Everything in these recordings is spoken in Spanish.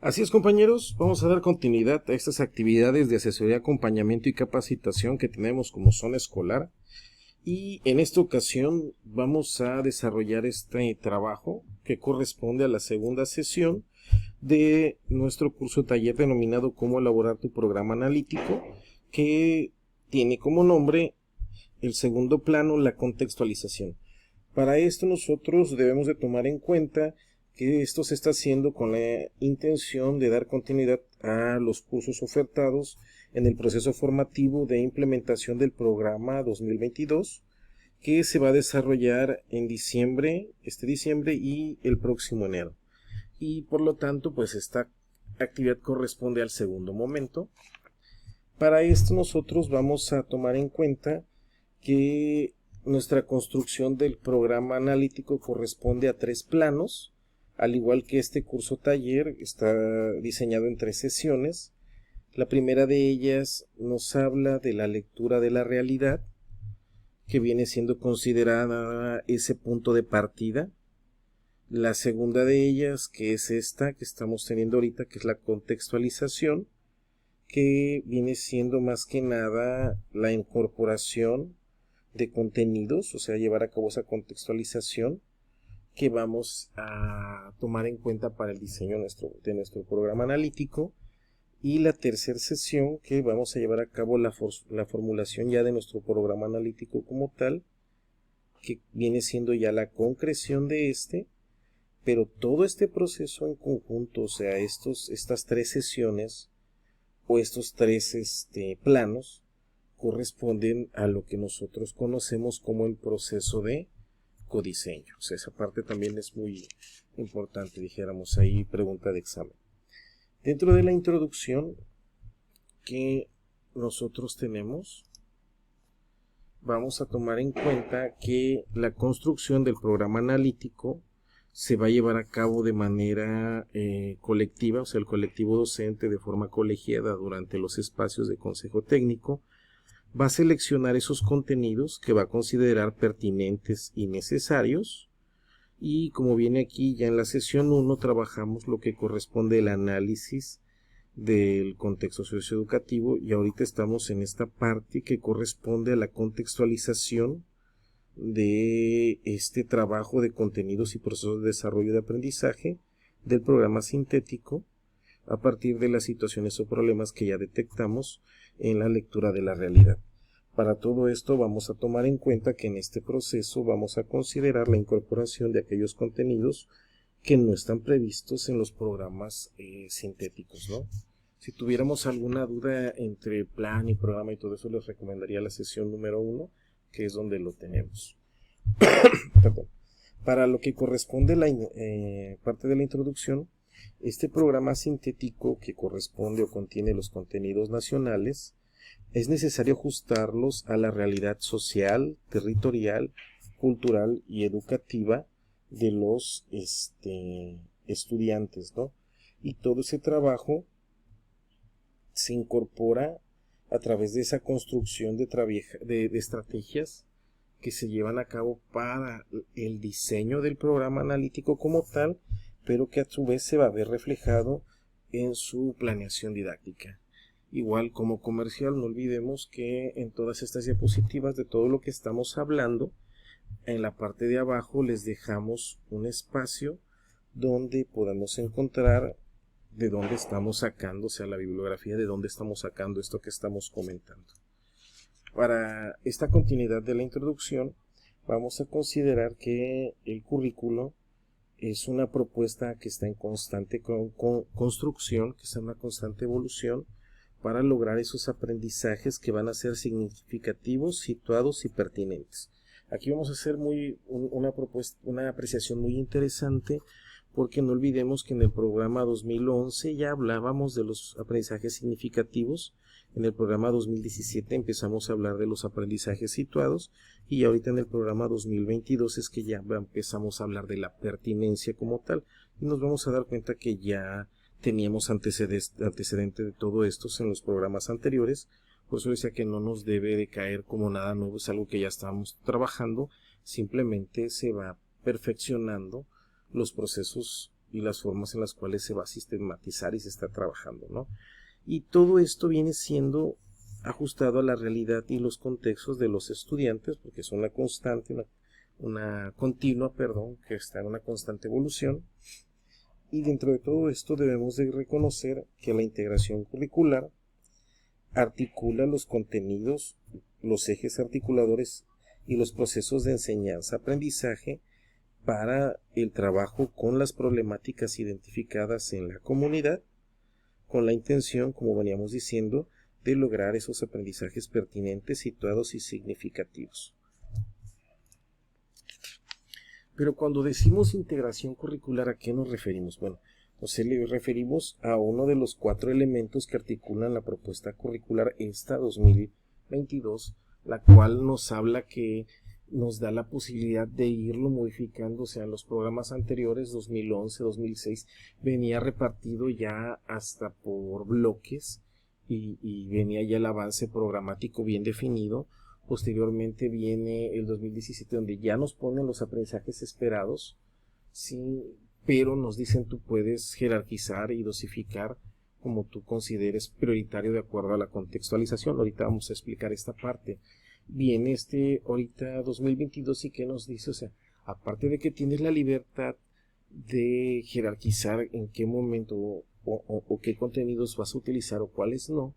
Así es, compañeros, vamos a dar continuidad a estas actividades de asesoría, acompañamiento y capacitación que tenemos como zona escolar. Y en esta ocasión vamos a desarrollar este trabajo que corresponde a la segunda sesión de nuestro curso taller denominado Cómo elaborar tu programa analítico, que tiene como nombre el segundo plano, la contextualización. Para esto nosotros debemos de tomar en cuenta que esto se está haciendo con la intención de dar continuidad a los cursos ofertados en el proceso formativo de implementación del programa 2022, que se va a desarrollar en diciembre, este diciembre y el próximo enero. Y por lo tanto, pues esta actividad corresponde al segundo momento. Para esto nosotros vamos a tomar en cuenta que nuestra construcción del programa analítico corresponde a 3 planos, al igual que este curso taller está diseñado en 3 sesiones. La primera de ellas nos habla de la lectura de la realidad, que viene siendo considerada ese punto de partida. La segunda de ellas, que es esta que estamos teniendo ahorita, que es la contextualización, que viene siendo más que nada la incorporación de contenidos, o sea, llevar a cabo esa contextualización que vamos a tomar en cuenta para el diseño de nuestro programa analítico. Y la tercera sesión, que vamos a llevar a cabo la formulación ya de nuestro programa analítico como tal, que viene siendo ya la concreción de este, pero todo este proceso en conjunto, o sea, estas 3 sesiones o estos 3 planos, corresponden a lo que nosotros conocemos como el proceso de codiseño. O sea, esa parte también es muy importante, dijéramos ahí, pregunta de examen. Dentro de la introducción que nosotros tenemos, vamos a tomar en cuenta que la construcción del programa analítico se va a llevar a cabo de manera colectiva, o sea, el colectivo docente de forma colegiada durante los espacios de consejo técnico va a seleccionar esos contenidos que va a considerar pertinentes y necesarios. Y como viene aquí ya en la sesión 1, trabajamos lo que corresponde al análisis del contexto socioeducativo, y ahorita estamos en esta parte que corresponde a la contextualización de este trabajo de contenidos y procesos de desarrollo de aprendizaje del programa sintético a partir de las situaciones o problemas que ya detectamos en la lectura de la realidad. Para todo esto vamos a tomar en cuenta que en este proceso vamos a considerar la incorporación de aquellos contenidos que no están previstos en los programas sintéticos, ¿no? Si tuviéramos alguna duda entre plan y programa y todo eso, les recomendaría la sesión número 1, que es donde lo tenemos. Perdón. Para lo que corresponde la parte de la introducción, este programa sintético que corresponde o contiene los contenidos nacionales, es necesario ajustarlos a la realidad social, territorial, cultural y educativa de los estudiantes, ¿no? Y todo ese trabajo se incorpora a través de esa construcción de estrategias que se llevan a cabo para el diseño del programa analítico como tal, pero que a su vez se va a ver reflejado en su planeación didáctica. Igual como comercial, no olvidemos que en todas estas diapositivas de todo lo que estamos hablando, en la parte de abajo les dejamos un espacio donde podemos encontrar de dónde estamos sacando, o sea, la bibliografía de dónde estamos sacando esto que estamos comentando. Para esta continuidad de la introducción, vamos a considerar que el currículo es una propuesta que está en constante construcción, que está en una constante evolución, para lograr esos aprendizajes que van a ser significativos, situados y pertinentes. Aquí vamos a hacer una apreciación muy interesante, porque no olvidemos que en el programa 2011 ya hablábamos de los aprendizajes significativos, en el programa 2017 empezamos a hablar de los aprendizajes situados, y ahorita en el programa 2022 es que ya empezamos a hablar de la pertinencia como tal, y nos vamos a dar cuenta que ya teníamos antecedente de todo esto en los programas anteriores. Por eso decía que no nos debe de caer como nada nuevo, es algo que ya estamos trabajando, simplemente se va perfeccionando los procesos y las formas en las cuales se va a sistematizar y se está trabajando, ¿no? Y todo esto viene siendo ajustado a la realidad y los contextos de los estudiantes, porque es una constante, una continua, perdón, que está en una constante evolución. Y dentro de todo esto debemos de reconocer que la integración curricular articula los contenidos, los ejes articuladores y los procesos de enseñanza-aprendizaje para el trabajo con las problemáticas identificadas en la comunidad, con la intención, como veníamos diciendo, de lograr esos aprendizajes pertinentes, situados y significativos. Pero cuando decimos integración curricular, ¿a qué nos referimos? Bueno, nos referimos a uno de los 4 elementos que articulan la propuesta curricular esta 2022, la cual nos habla que nos da la posibilidad de irlo modificando. O sea, en los programas anteriores, 2011, 2006, venía repartido ya hasta por bloques y venía ya el avance programático bien definido. Posteriormente viene el 2017, donde ya nos ponen los aprendizajes esperados, sí, pero nos dicen tú puedes jerarquizar y dosificar como tú consideres prioritario de acuerdo a la contextualización. Ahorita vamos a explicar esta parte. Viene ahorita 2022 y ¿qué nos dice? O sea, aparte de que tienes la libertad de jerarquizar en qué momento o qué contenidos vas a utilizar o cuáles no,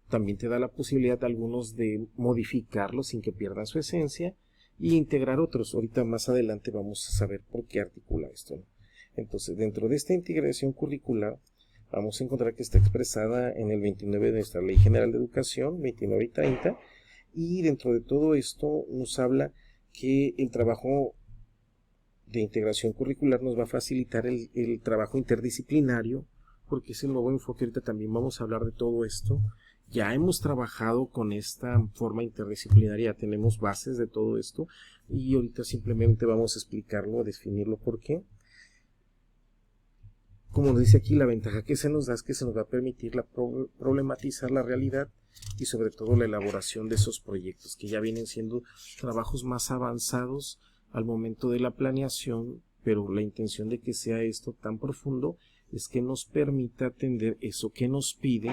también te da la posibilidad de algunos de modificarlos sin que pierdan su esencia y integrar otros. Ahorita más adelante vamos a saber por qué articula esto, ¿no? Entonces, dentro de esta integración curricular, vamos a encontrar que está expresada en el 29 de nuestra Ley General de Educación, 29 y 30, y dentro de todo esto nos habla que el trabajo de integración curricular nos va a facilitar el trabajo interdisciplinario, porque es el nuevo enfoque. Ahorita también vamos a hablar de todo esto. Ya hemos trabajado con esta forma interdisciplinaria, tenemos bases de todo esto y ahorita simplemente vamos a explicarlo, a definirlo por qué. Como nos dice aquí, la ventaja que se nos da es que se nos va a permitir problematizar la realidad y sobre todo la elaboración de esos proyectos que ya vienen siendo trabajos más avanzados al momento de la planeación, pero la intención de que sea esto tan profundo es que nos permita atender eso que nos pide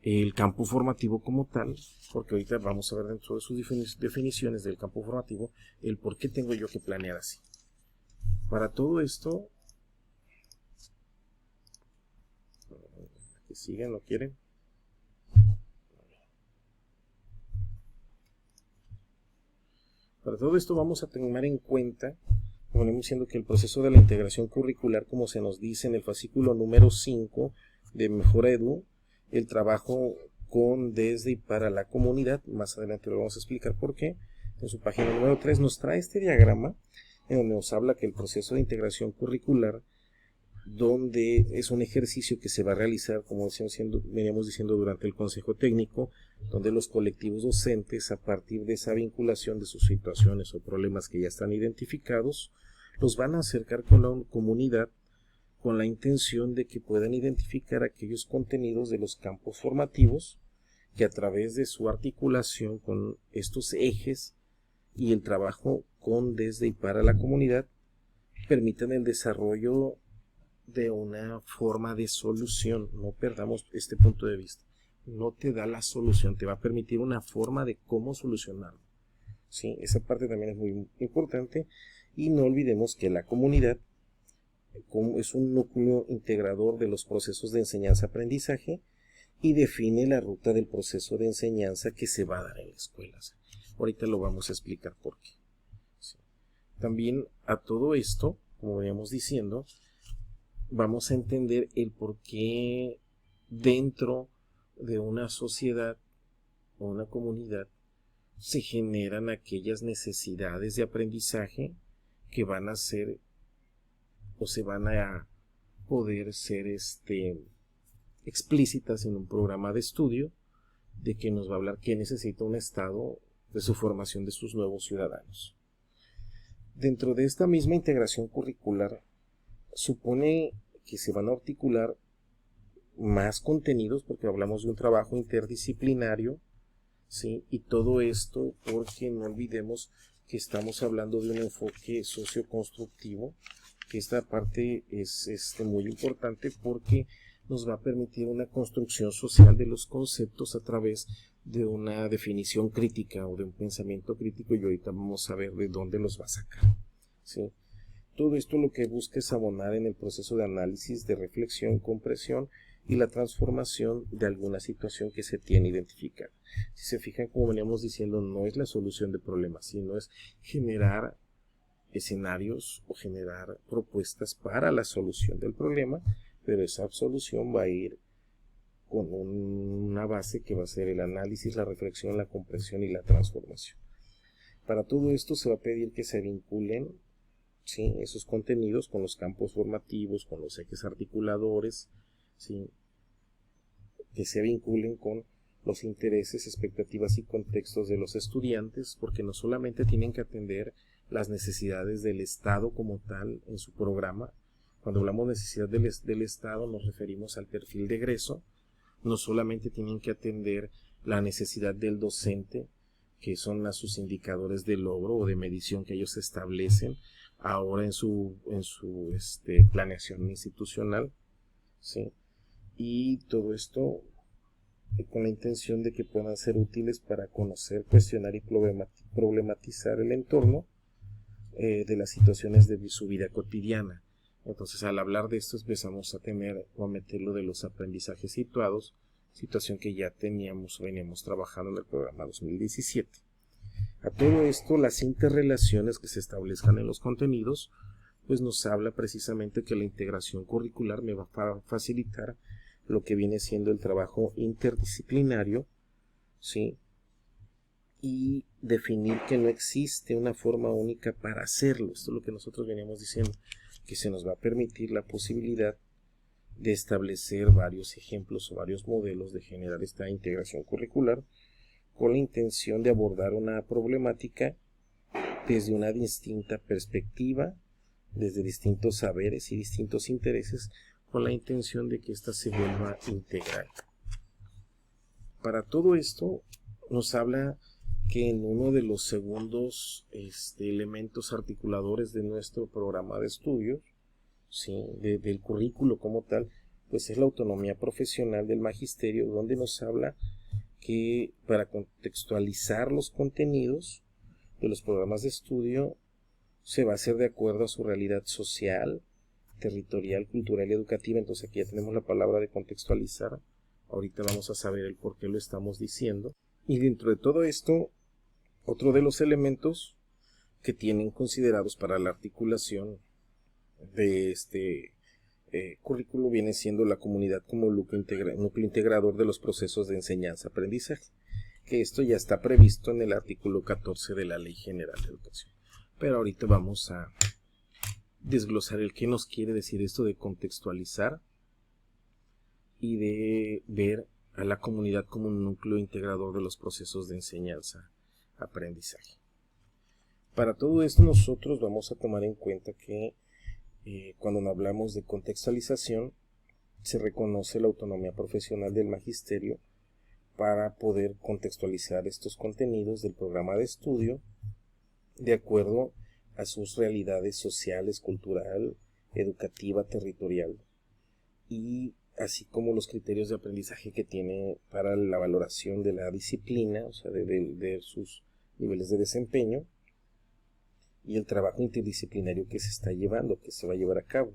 el campo formativo como tal, porque ahorita vamos a ver dentro de sus definiciones del campo formativo el por qué tengo yo que planear así. Para todo esto, que sigan, ¿no quieren? Para todo esto vamos a tener en cuenta, como venimos diciendo, que el proceso de la integración curricular, como se nos dice en el fascículo número 5 de Mejora Edu, el trabajo con, desde y para la comunidad, más adelante lo vamos a explicar por qué, en su página número 3 nos trae este diagrama en donde nos habla que el proceso de integración curricular, donde es un ejercicio que se va a realizar, como veníamos diciendo durante el consejo técnico, donde los colectivos docentes, a partir de esa vinculación de sus situaciones o problemas que ya están identificados, los van a acercar con la comunidad con la intención de que puedan identificar aquellos contenidos de los campos formativos que a través de su articulación con estos ejes y el trabajo con, desde y para la comunidad permitan el desarrollo de una forma de solución. No perdamos este punto de vista. No te da la solución, te va a permitir una forma de cómo solucionarlo. ¿Sí? Esa parte también es muy importante y no olvidemos que la comunidad es un núcleo integrador de los procesos de enseñanza-aprendizaje y define la ruta del proceso de enseñanza que se va a dar en las escuelas. Ahorita lo vamos a explicar por qué. Sí. También a todo esto, como veníamos diciendo, vamos a entender el por qué dentro de una sociedad o una comunidad se generan aquellas necesidades de aprendizaje que van a ser o se van a poder ser explícitas en un programa de estudio de que nos va a hablar que necesita un estado de su formación de sus nuevos ciudadanos. Dentro de esta misma integración curricular supone que se van a articular más contenidos porque hablamos de un trabajo interdisciplinario, ¿sí? Y todo esto porque no olvidemos que estamos hablando de un enfoque socioconstructivo que esta parte es muy importante porque nos va a permitir una construcción social de los conceptos a través de una definición crítica o de un pensamiento crítico, y ahorita vamos a ver de dónde los va a sacar, ¿sí? Todo esto lo que busca es abonar en el proceso de análisis, de reflexión, comprensión y la transformación de alguna situación que se tiene identificada. Si se fijan, como veníamos diciendo, no es la solución de problemas, sino es generar escenarios o generar propuestas para la solución del problema, pero esa solución va a ir con una base que va a ser el análisis, la reflexión, la comprensión y la transformación. Para todo esto se va a pedir que se vinculen, ¿sí?, esos contenidos con los campos formativos, con los ejes articuladores, ¿sí?, que se vinculen con los intereses, expectativas y contextos de los estudiantes, porque no solamente tienen que atender las necesidades del Estado como tal en su programa. Cuando hablamos de necesidad del Estado nos referimos al perfil de egreso. No solamente tienen que atender la necesidad del docente, que son sus indicadores de logro o de medición que ellos establecen ahora en su planeación institucional, ¿sí? Y todo esto con la intención de que puedan ser útiles para conocer, cuestionar y problematizar el entorno de las situaciones de su vida cotidiana. Entonces, al hablar de esto empezamos a tener o a meterlo de los aprendizajes situados, situación que ya veníamos trabajando en el programa 2017. A todo esto, las interrelaciones que se establezcan en los contenidos, pues nos habla precisamente que la integración curricular me va a facilitar lo que viene siendo el trabajo interdisciplinario, ¿sí?, y definir que no existe una forma única para hacerlo. Esto es lo que nosotros veníamos diciendo, que se nos va a permitir la posibilidad de establecer varios ejemplos o varios modelos de generar esta integración curricular con la intención de abordar una problemática desde una distinta perspectiva, desde distintos saberes y distintos intereses, con la intención de que ésta se vuelva integral. Para todo esto nos habla que en uno de los segundos elementos articuladores de nuestro programa de estudios, ¿sí?, del currículo como tal, pues es la autonomía profesional del magisterio, donde nos habla que para contextualizar los contenidos de los programas de estudio se va a hacer de acuerdo a su realidad social, territorial, cultural y educativa. Entonces aquí ya tenemos la palabra de contextualizar. Ahorita vamos a saber el por qué lo estamos diciendo. Y dentro de todo esto, otro de los elementos que tienen considerados para la articulación de este currículo viene siendo la comunidad como núcleo integrador de los procesos de enseñanza-aprendizaje, que esto ya está previsto en el artículo 14 de la Ley General de Educación. Pero ahorita vamos a desglosar el qué nos quiere decir esto de contextualizar y de ver a la comunidad como un núcleo integrador de los procesos de enseñanza-aprendizaje. Para todo esto nosotros vamos a tomar en cuenta que cuando hablamos de contextualización se reconoce la autonomía profesional del magisterio para poder contextualizar estos contenidos del programa de estudio de acuerdo a sus realidades sociales, cultural, educativa, territorial, y así como los criterios de aprendizaje que tiene para la valoración de la disciplina, o sea, de sus niveles de desempeño, y el trabajo interdisciplinario que se está llevando, que se va a llevar a cabo.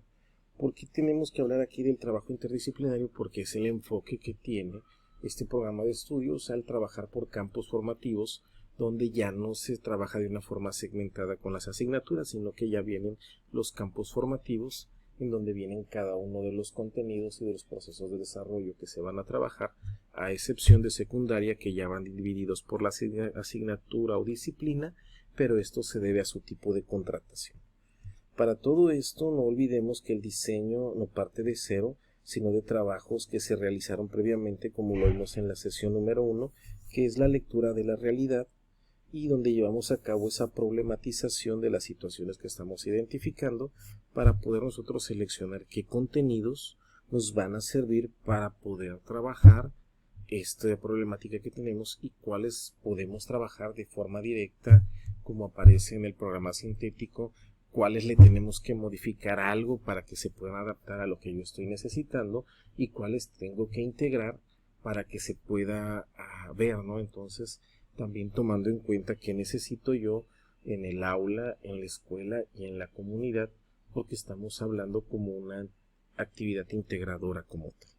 ¿Por qué tenemos que hablar aquí del trabajo interdisciplinario? Porque es el enfoque que tiene este programa de estudios al trabajar por campos formativos, donde ya no se trabaja de una forma segmentada con las asignaturas, sino que ya vienen los campos formativos, en donde vienen cada uno de los contenidos y de los procesos de desarrollo que se van a trabajar, a excepción de secundaria, que ya van divididos por la asignatura o disciplina, pero esto se debe a su tipo de contratación. Para todo esto no olvidemos que el diseño no parte de cero, sino de trabajos que se realizaron previamente, como lo vimos en la sesión número 1, que es la lectura de la realidad, y donde llevamos a cabo esa problematización de las situaciones que estamos identificando para poder nosotros seleccionar qué contenidos nos van a servir para poder trabajar esta problemática que tenemos y cuáles podemos trabajar de forma directa, como aparece en el programa sintético, cuáles le tenemos que modificar algo para que se puedan adaptar a lo que yo estoy necesitando y cuáles tengo que integrar para que se pueda ver, ¿no? Entonces, también tomando en cuenta qué necesito yo en el aula, en la escuela y en la comunidad, porque estamos hablando como una actividad integradora como tal.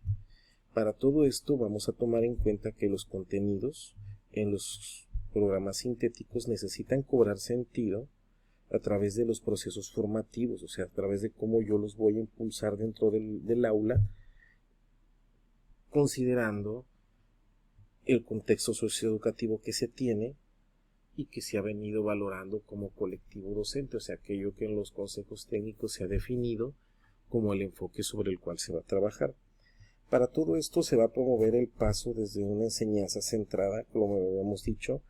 Para todo esto vamos a tomar en cuenta que los contenidos en los programas sintéticos necesitan cobrar sentido a través de los procesos formativos, o sea, a través de cómo yo los voy a impulsar dentro del aula, considerando el contexto socioeducativo que se tiene y que se ha venido valorando como colectivo docente, o sea, aquello que en los consejos técnicos se ha definido como el enfoque sobre el cual se va a trabajar. Para todo esto se va a promover el paso desde una enseñanza centrada, como habíamos dicho,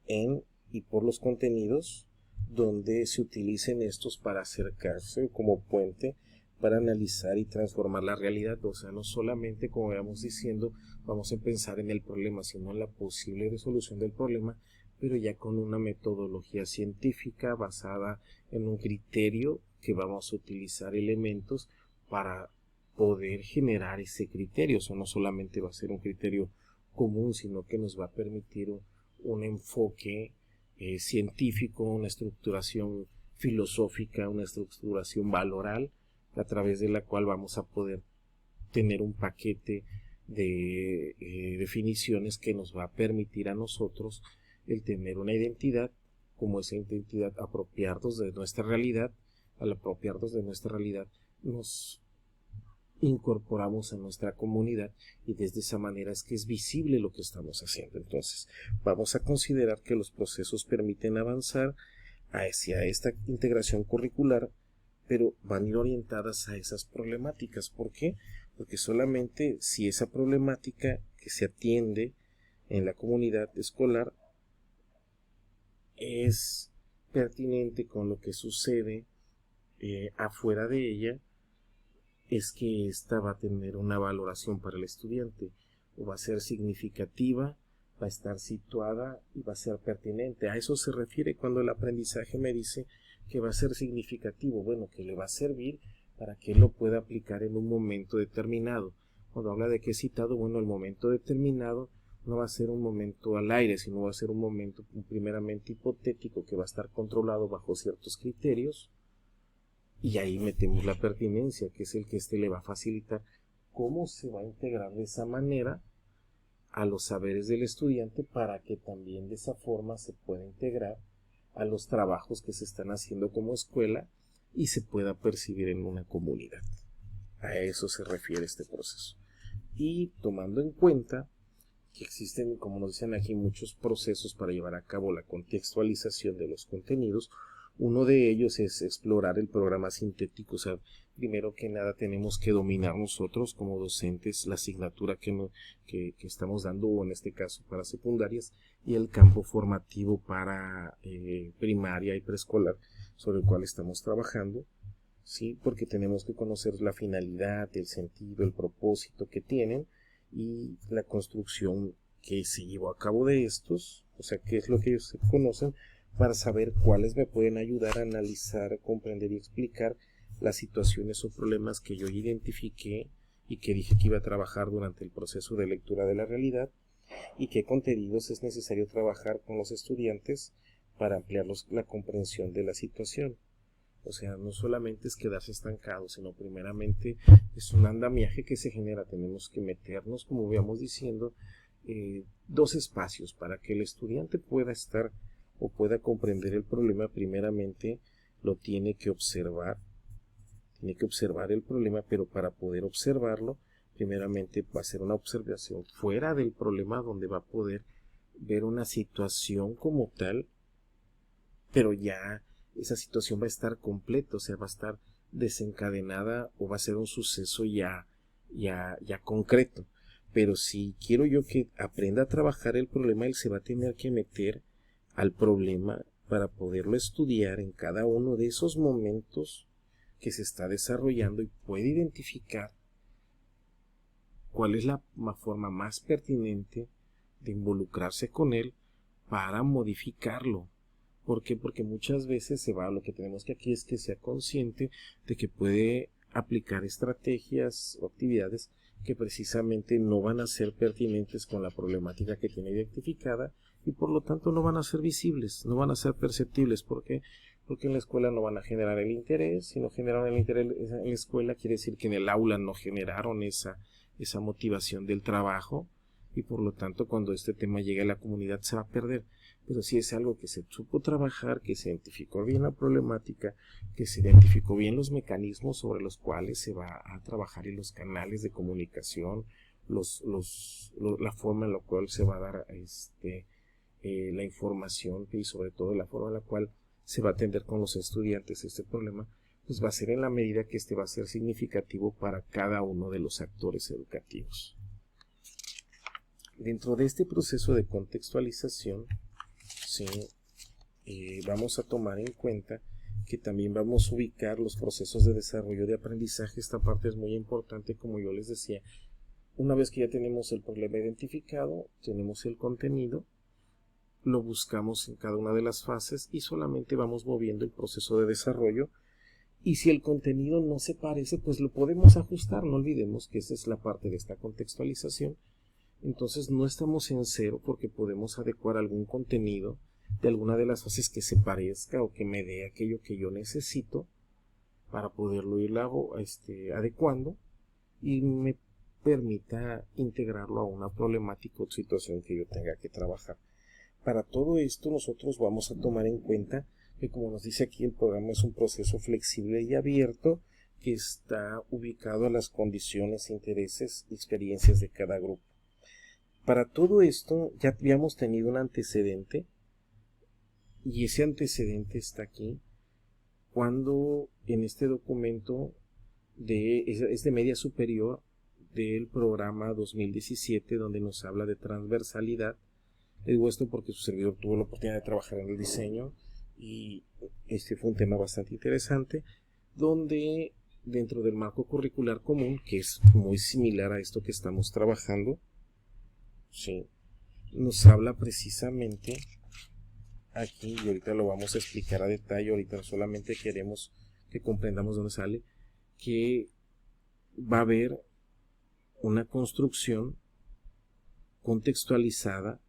en y por los contenidos, donde se utilicen estos para acercarse como puente para analizar y transformar la realidad. O sea, no solamente, como vamos diciendo, vamos a pensar en el problema, sino en la posible resolución del problema, pero ya con una metodología científica basada en un criterio que vamos a utilizar elementos para poder generar ese criterio. O sea, no solamente va a ser un criterio común, sino que nos va a permitir un enfoque científico, una estructuración filosófica, una estructuración valoral, a través de la cual vamos a poder tener un paquete de definiciones que nos va a permitir a nosotros el tener una identidad, como esa identidad apropiarnos de nuestra realidad. Al apropiarnos de nuestra realidad nos incorporamos a nuestra comunidad y desde esa manera es que es visible lo que estamos haciendo. Entonces vamos a considerar que los procesos permiten avanzar hacia esta integración curricular, pero van a ir orientadas a esas problemáticas. ¿Por qué? Porque solamente si esa problemática que se atiende en la comunidad escolar es pertinente con lo que sucede afuera de ella, es que ésta va a tener una valoración para el estudiante, o va a ser significativa, va a estar situada y va a ser pertinente. A eso se refiere cuando el aprendizaje me dice que va a ser significativo, bueno, que le va a servir para que él lo pueda aplicar en un momento determinado. Cuando habla de que es citado, bueno, el momento determinado no va a ser un momento al aire, sino va a ser un momento primeramente hipotético que va a estar controlado bajo ciertos criterios. Y ahí metemos la pertinencia, que es el que le va a facilitar cómo se va a integrar de esa manera a los saberes del estudiante para que también de esa forma se pueda integrar a los trabajos que se están haciendo como escuela y se pueda percibir en una comunidad. A eso se refiere este proceso. Y tomando en cuenta que existen, como nos dicen aquí, muchos procesos para llevar a cabo la contextualización de los contenidos, uno de ellos es explorar el programa sintético. O sea, primero que nada tenemos que dominar nosotros como docentes la asignatura que estamos dando, o en este caso para secundarias, y el campo formativo para primaria y preescolar sobre el cual estamos trabajando, ¿sí? Porque tenemos que conocer la finalidad, el sentido, el propósito que tienen y la construcción que se llevó a cabo de estos, o sea, qué es lo que ellos se conocen, para saber cuáles me pueden ayudar a analizar, comprender y explicar las situaciones o problemas que yo identifiqué y que dije que iba a trabajar durante el proceso de lectura de la realidad, y qué contenidos es necesario trabajar con los estudiantes para ampliar la comprensión de la situación. O sea, no solamente es quedarse estancado, sino primeramente es un andamiaje que se genera. Tenemos que meternos, como íbamos diciendo, dos espacios para que el estudiante pueda estar o pueda comprender el problema. Primeramente lo tiene que observar el problema, pero para poder observarlo, primeramente va a ser una observación fuera del problema, donde va a poder ver una situación como tal, pero ya esa situación va a estar completa, o sea, va a estar desencadenada o va a ser un suceso ya concreto. Pero si quiero yo que aprenda a trabajar el problema, él se va a tener que meter al problema para poderlo estudiar en cada uno de esos momentos que se está desarrollando y puede identificar cuál es la forma más pertinente de involucrarse con él para modificarlo, ¿Por qué? Porque muchas veces se va, lo que tenemos que aquí es que sea consciente de que puede aplicar estrategias o actividades que precisamente no van a ser pertinentes con la problemática que tiene identificada y por lo tanto no van a ser visibles, no van a ser perceptibles. ¿Por qué? Porque en la escuela no van a generar el interés. Si no generaron el interés en la escuela, quiere decir que en el aula no generaron esa motivación del trabajo y por lo tanto cuando este tema llegue a la comunidad se va a perder. Pero si es algo que se supo trabajar, que se identificó bien la problemática, que se identificó bien los mecanismos sobre los cuales se va a trabajar y los canales de comunicación, la forma en la cual se va a dar la información y sobre todo la forma en la cual se va a atender con los estudiantes este problema, pues va a ser en la medida que este va a ser significativo para cada uno de los actores educativos. Dentro de este proceso de contextualización, sí, vamos a tomar en cuenta que también vamos a ubicar los procesos de desarrollo de aprendizaje. Esta parte es muy importante, como yo les decía. Una vez que ya tenemos el problema identificado, tenemos el contenido, lo buscamos en cada una de las fases y solamente vamos moviendo el proceso de desarrollo. Y si el contenido no se parece, pues lo podemos ajustar. No olvidemos que esa es la parte de esta contextualización. Entonces no estamos en cero porque podemos adecuar algún contenido de alguna de las fases que se parezca o que me dé aquello que yo necesito para poderlo ir adecuando y me permita integrarlo a una problemática o situación que yo tenga que trabajar. Para todo esto nosotros vamos a tomar en cuenta que, como nos dice aquí, el programa es un proceso flexible y abierto que está ubicado a las condiciones, intereses y experiencias de cada grupo. Para todo esto ya habíamos tenido un antecedente y ese antecedente está aquí cuando en este documento es de media superior del programa 2017 donde nos habla de transversalidad. Le digo esto porque su servidor tuvo la oportunidad de trabajar en el diseño y este fue un tema bastante interesante donde dentro del marco curricular común, que es muy similar a esto que estamos trabajando, sí, nos habla precisamente aquí, y ahorita lo vamos a explicar a detalle. Ahorita solamente queremos que comprendamos dónde sale, que va a haber una construcción contextualizada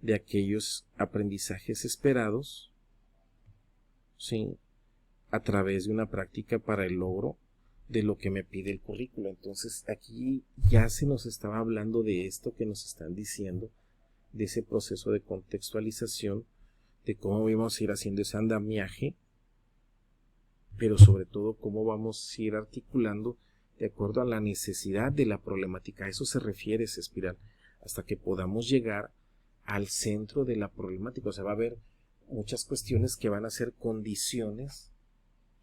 de aquellos aprendizajes esperados, ¿sí?, a través de una práctica para el logro de lo que me pide el currículo. Entonces aquí ya se nos estaba hablando de esto que nos están diciendo, de ese proceso de contextualización, de cómo vamos a ir haciendo ese andamiaje, pero sobre todo cómo vamos a ir articulando de acuerdo a la necesidad de la problemática. A eso se refiere esa espiral, hasta que podamos llegar al centro de la problemática. O sea, va a haber muchas cuestiones que van a ser condiciones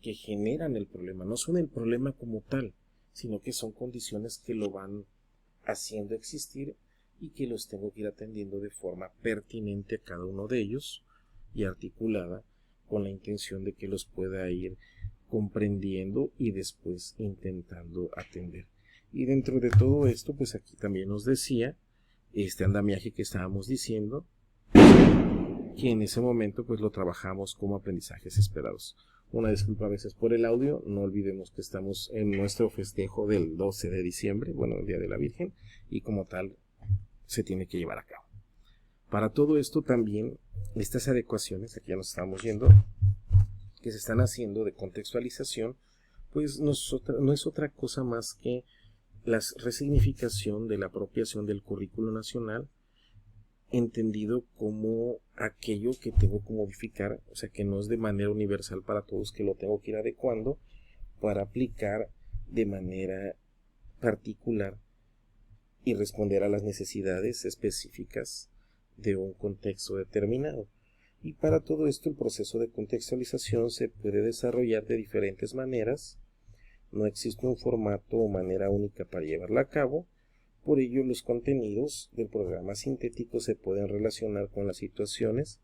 que generan el problema. No son el problema como tal, sino que son condiciones que lo van haciendo existir y que los tengo que ir atendiendo de forma pertinente a cada uno de ellos y articulada con la intención de que los pueda ir comprendiendo y después intentando atender. Y dentro de todo esto, pues aquí también nos decía este andamiaje que estábamos diciendo, que en ese momento pues lo trabajamos como aprendizajes esperados. Una disculpa a veces por el audio, no olvidemos que estamos en nuestro festejo del 12 de diciembre, bueno, el Día de la Virgen, y como tal se tiene que llevar a cabo. Para todo esto también, estas adecuaciones, aquí ya nos estamos yendo, que se están haciendo de contextualización, pues no es otra cosa más que la resignificación de la apropiación del currículo nacional, entendido como aquello que tengo que modificar, o sea que no es de manera universal para todos, que lo tengo que ir adecuando para aplicar de manera particular y responder a las necesidades específicas de un contexto determinado. Y para todo esto el proceso de contextualización se puede desarrollar de diferentes maneras. No existe un formato o manera única para llevarla a cabo. Por ello, los contenidos del programa sintético se pueden relacionar con las situaciones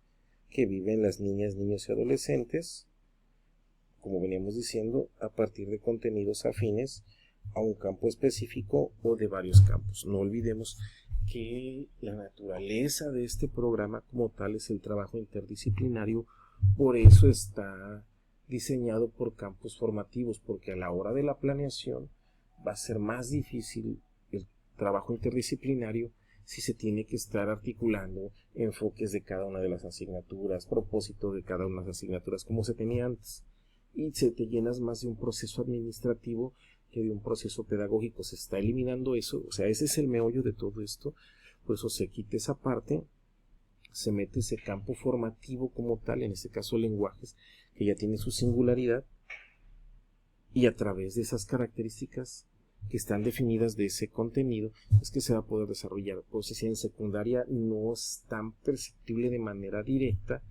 que viven las niñas, niños y adolescentes, como veníamos diciendo, a partir de contenidos afines a un campo específico o de varios campos. No olvidemos que la naturaleza de este programa como tal es el trabajo interdisciplinario, por eso está diseñado por campos formativos, porque a la hora de la planeación va a ser más difícil el trabajo interdisciplinario si se tiene que estar articulando enfoques de cada una de las asignaturas, propósito de cada una de las asignaturas, como se tenía antes. Y se te llenas más de un proceso administrativo que de un proceso pedagógico. Se está eliminando eso, o sea, ese es el meollo de todo esto. Por eso se quita esa parte, se mete ese campo formativo como tal, en este caso lenguajes, que ya tiene su singularidad, y a través de esas características que están definidas de ese contenido es que se va a poder desarrollar. Pues si en secundaria no es tan perceptible de manera directa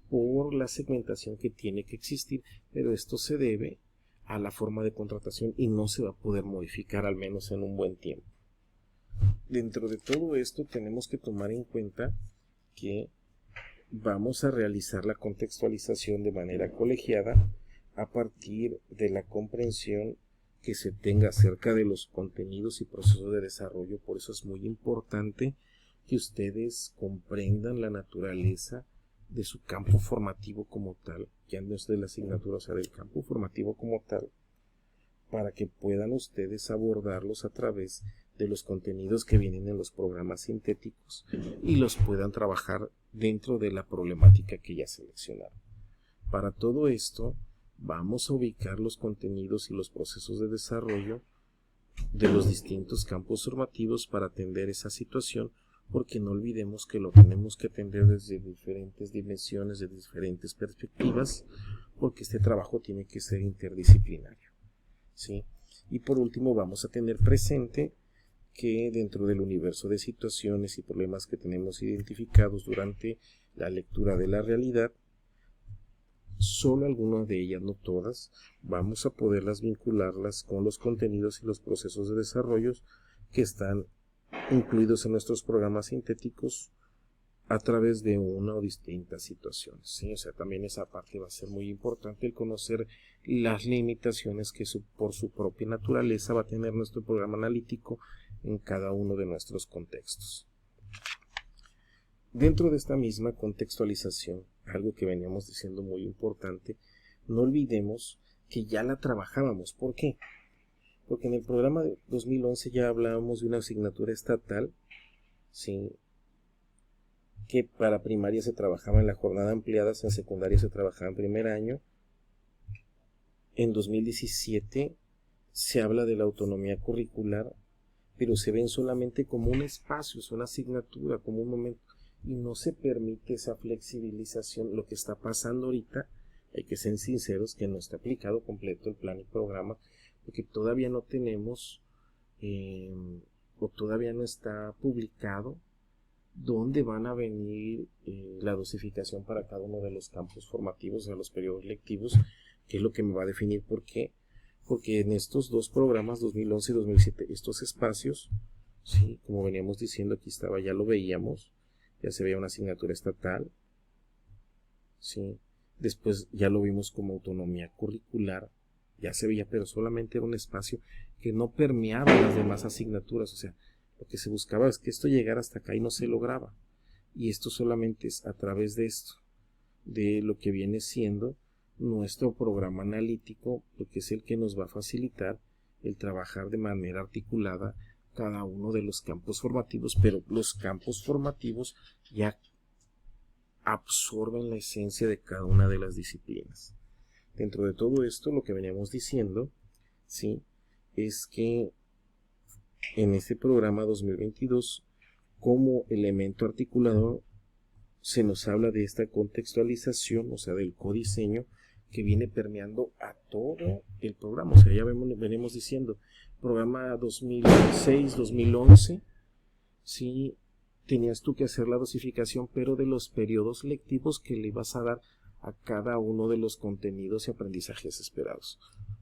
por la segmentación que tiene que existir, pero esto se debe a la forma de contratación y no se va a poder modificar, al menos en un buen tiempo. Dentro de todo esto tenemos que tomar en cuenta que vamos a realizar la contextualización de manera colegiada a partir de la comprensión que se tenga acerca de los contenidos y procesos de desarrollo. Por eso es muy importante que ustedes comprendan la naturaleza de su campo formativo como tal, ya no es de la asignatura, o sea, del campo formativo como tal, para que puedan ustedes abordarlos a través de los contenidos que vienen en los programas sintéticos y los puedan trabajar dentro de la problemática que ya seleccionaron. Para todo esto, vamos a ubicar los contenidos y los procesos de desarrollo de los distintos campos formativos para atender esa situación, porque no olvidemos que lo tenemos que atender desde diferentes dimensiones, de diferentes perspectivas, porque este trabajo tiene que ser interdisciplinario, ¿sí? Y por último vamos a tener presente que dentro del universo de situaciones y problemas que tenemos identificados durante la lectura de la realidad, solo algunas de ellas, no todas, vamos a poderlas vincularlas con los contenidos y los procesos de desarrollo que están incluidos en nuestros programas sintéticos a través de una o distintas situaciones, ¿sí? O sea, también esa parte va a ser muy importante, el conocer las limitaciones que por su propia naturaleza va a tener nuestro programa analítico en cada uno de nuestros contextos. Dentro de esta misma contextualización, algo que veníamos diciendo muy importante, no olvidemos que ya la trabajábamos. ¿Por qué? Porque en el programa de 2011 ya hablábamos de una asignatura estatal, ¿sí?, que para primaria se trabajaba en la jornada ampliada, en secundaria se trabajaba en primer año. En 2017 se habla de la autonomía curricular, pero se ven solamente como un espacio, es una asignatura, como un momento, y no se permite esa flexibilización. Lo que está pasando ahorita, hay que ser sinceros, que no está aplicado completo el plan y programa, porque todavía no tenemos o todavía no está publicado dónde van a venir la dosificación para cada uno de los campos formativos, de los periodos lectivos, que es lo que me va a definir. ¿Por qué? Porque en estos dos programas, 2011 y 2007, estos espacios, ¿sí?, como veníamos diciendo, aquí estaba, ya lo veíamos, ya se veía una asignatura estatal, ¿sí? Después ya lo vimos como autonomía curricular, ya se veía, pero solamente era un espacio que no permeaba las demás asignaturas. O sea, lo que se buscaba es que esto llegara hasta acá y no se lograba, y esto solamente es a través de esto, de lo que viene siendo nuestro programa analítico, porque es el que nos va a facilitar el trabajar de manera articulada cada uno de los campos formativos, pero los campos formativos ya absorben la esencia de cada una de las disciplinas. Dentro de todo esto, lo que veníamos diciendo, ¿sí?, es que en este programa 2022, como elemento articulador, se nos habla de esta contextualización, o sea, del codiseño que viene permeando a todo el programa. O sea, ya venimos diciendo, programa 2006-2011, sí, tenías tú que hacer la dosificación, pero de los periodos lectivos que le ibas a dar a cada uno de los contenidos y aprendizajes esperados.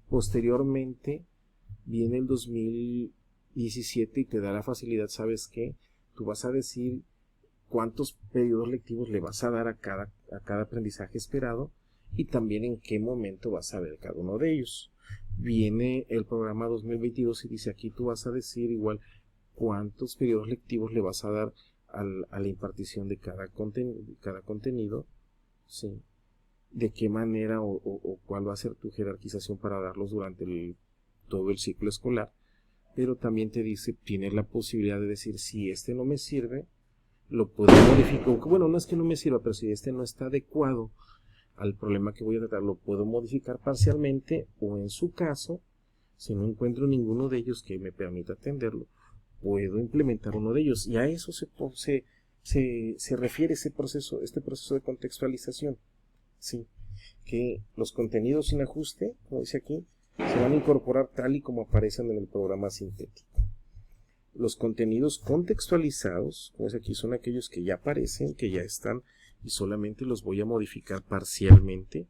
Posteriormente viene el 2017 y te da la facilidad, ¿sabes qué? Tú vas a decir cuántos periodos lectivos le vas a dar a cada aprendizaje esperado y también en qué momento vas a ver cada uno de ellos. Viene el programa 2022 y dice, aquí tú vas a decir igual cuántos periodos lectivos le vas a dar a la impartición de cada contenido, ¿sí? De qué manera o cuál va a ser tu jerarquización para darlos durante todo el ciclo escolar. Pero también te dice, tienes la posibilidad de decir, si este no me sirve, lo puedo modificar. Bueno, no es que no me sirva, pero si este no está adecuado al problema que voy a tratar, lo puedo modificar parcialmente, o en su caso, si no encuentro ninguno de ellos que me permita atenderlo, puedo implementar uno de ellos. Y a eso se refiere este proceso de contextualización. Sí, que los contenidos sin ajuste, como dice aquí, se van a incorporar tal y como aparecen en el programa sintético. Los contenidos contextualizados, como dice aquí, son aquellos que ya aparecen, que ya están, y solamente los voy a modificar parcialmente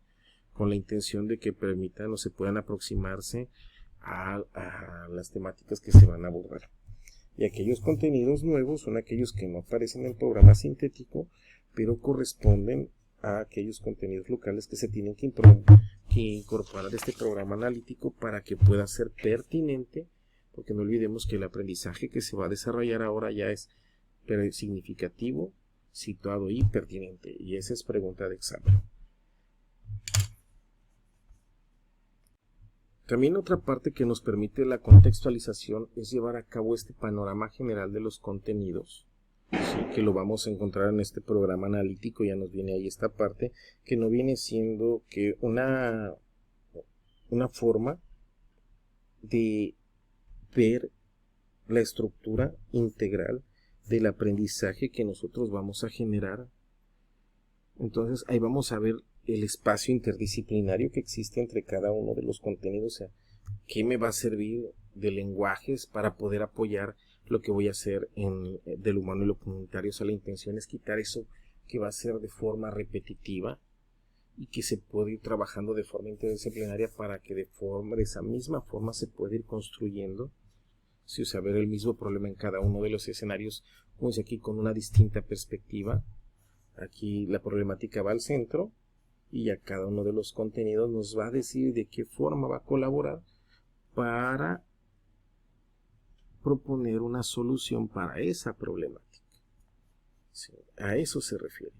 con la intención de que permitan o se puedan aproximarse a las temáticas que se van a abordar. Y aquellos contenidos nuevos son aquellos que no aparecen en el programa sintético, pero corresponden a aquellos contenidos locales que se tienen que incorporar a este programa analítico para que pueda ser pertinente, porque no olvidemos que el aprendizaje que se va a desarrollar ahora ya es significativo, situado y pertinente, y esa es pregunta de examen. También otra parte que nos permite la contextualización es llevar a cabo este panorama general de los contenidos, ¿sí? Que lo vamos a encontrar en este programa analítico. Ya nos viene ahí esta parte, que no viene siendo que una forma de ver la estructura integral del aprendizaje que nosotros vamos a generar. Entonces ahí vamos a ver el espacio interdisciplinario que existe entre cada uno de los contenidos, o sea, qué me va a servir de lenguajes para poder apoyar lo que voy a hacer del humano y lo comunitario. O sea, la intención es quitar eso que va a ser de forma repetitiva y que se puede ir trabajando de forma interdisciplinaria para que de esa misma forma se pueda ir construyendo, si o sea, ver el mismo problema en cada uno de los escenarios, como dice aquí, con una distinta perspectiva. Aquí la problemática va al centro y a cada uno de los contenidos nos va a decir de qué forma va a colaborar para proponer una solución para esa problemática. Sí, a eso se refiere.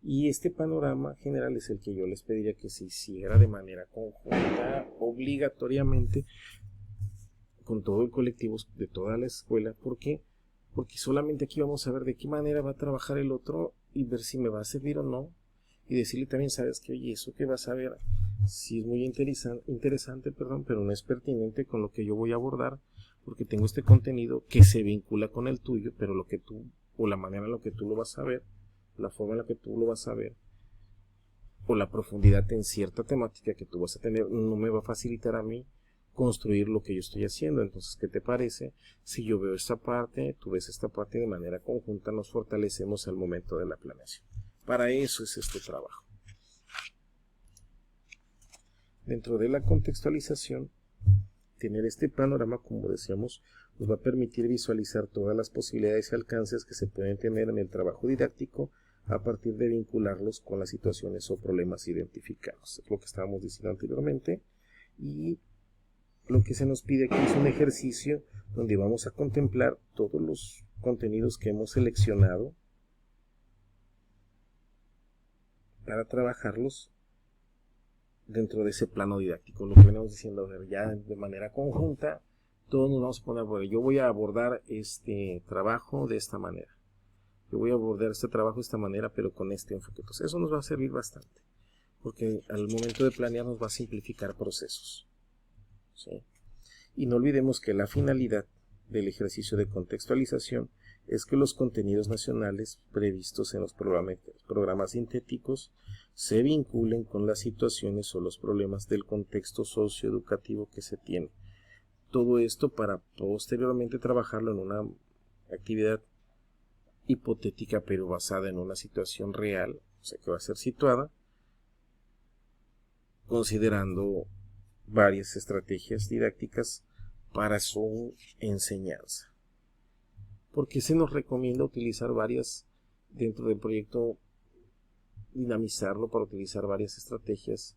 Y este panorama general es el que yo les pediría que se hiciera de manera conjunta, obligatoriamente, con todo el colectivo de toda la escuela. ¿Por qué? Porque solamente aquí vamos a ver de qué manera va a trabajar el otro y ver si me va a servir o no. Y decirle también, sabes que, oye, eso que vas a ver sí es muy interesante, pero no es pertinente con lo que yo voy a abordar, porque tengo este contenido que se vincula con el tuyo, pero lo que tú, o la manera en la que tú lo vas a ver, la forma en la que tú lo vas a ver, o la profundidad en cierta temática que tú vas a tener, no me va a facilitar a mí construir lo que yo estoy haciendo. Entonces, ¿qué te parece? Si yo veo esta parte, tú ves esta parte, de manera conjunta nos fortalecemos al momento de la planeación. Para eso es este trabajo. Dentro de la contextualización, tener este panorama, como decíamos, nos va a permitir visualizar todas las posibilidades y alcances que se pueden tener en el trabajo didáctico a partir de vincularlos con las situaciones o problemas identificados. Es lo que estábamos diciendo anteriormente. Y lo que se nos pide aquí es un ejercicio donde vamos a contemplar todos los contenidos que hemos seleccionado para trabajarlos dentro de ese plano didáctico. Lo que venimos diciendo, ya de manera conjunta, todos nos vamos a poner, bueno, yo voy a abordar este trabajo de esta manera. Yo voy a abordar este trabajo de esta manera, pero con este enfoque. Entonces, eso nos va a servir bastante, porque al momento de planear nos va a simplificar procesos. ¿Sí? Y no olvidemos que la finalidad del ejercicio de contextualización es que los contenidos nacionales previstos en los programas sintéticos se vinculen con las situaciones o los problemas del contexto socioeducativo que se tiene. Todo esto para posteriormente trabajarlo en una actividad hipotética, pero basada en una situación real, o sea que va a ser situada, considerando varias estrategias didácticas para su enseñanza. Porque se nos recomienda utilizar varias, dentro del proyecto, dinamizarlo para utilizar varias estrategias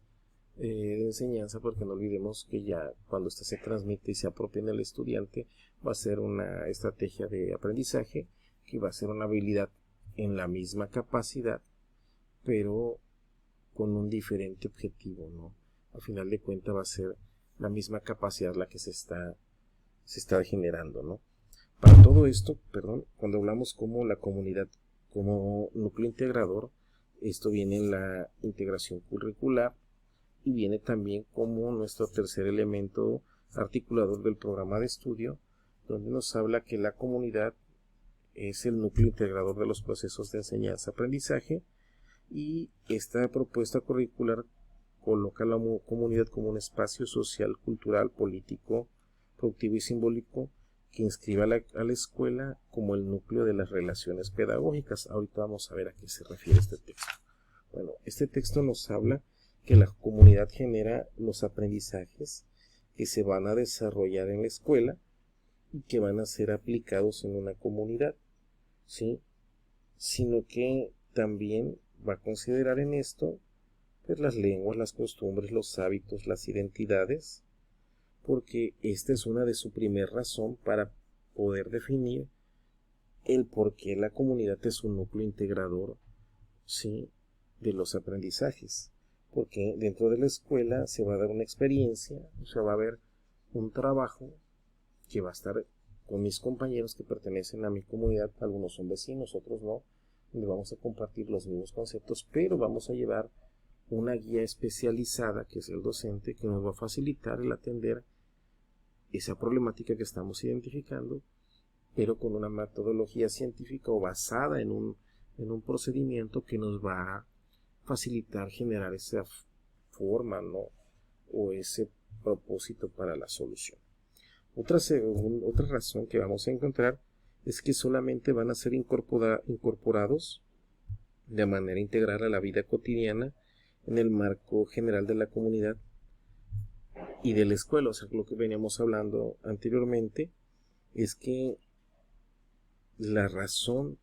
de enseñanza, porque no olvidemos que ya cuando ésta se transmite y se apropia en el estudiante, va a ser una estrategia de aprendizaje que va a ser una habilidad en la misma capacidad, pero con un diferente objetivo, ¿no? Al final de cuentas va a ser la misma capacidad la que se está generando, ¿no? Para todo esto, cuando hablamos como la comunidad, como núcleo integrador, esto viene en la integración curricular y viene también como nuestro tercer elemento articulador del programa de estudio, donde nos habla que la comunidad es el núcleo integrador de los procesos de enseñanza-aprendizaje, y esta propuesta curricular coloca a la comunidad como un espacio social, cultural, político, productivo y simbólico que inscribe a la escuela como el núcleo de las relaciones pedagógicas. Ahorita vamos a ver a qué se refiere este texto. Bueno, este texto nos habla que la comunidad genera los aprendizajes que se van a desarrollar en la escuela y que van a ser aplicados en una comunidad, ¿sí? Sino que también va a considerar en esto pues las lenguas, las costumbres, los hábitos, las identidades, porque esta es una de su primer razón para poder definir el por qué la comunidad es un núcleo integrador, ¿sí?, de los aprendizajes, porque dentro de la escuela se va a dar una experiencia, o sea, va a haber un trabajo que va a estar con mis compañeros que pertenecen a mi comunidad, algunos son vecinos, otros no, donde vamos a compartir los mismos conceptos, pero vamos a llevar una guía especializada, que es el docente, que nos va a facilitar el atender esa problemática que estamos identificando, pero con una metodología científica o basada en un procedimiento que nos va a facilitar generar esa forma, ¿no?, o ese propósito para la solución. Otra razón que vamos a encontrar es que solamente van a ser incorporados de manera integral a la vida cotidiana en el marco general de la comunidad y de la escuela. O sea, lo que veníamos hablando anteriormente es que la razón,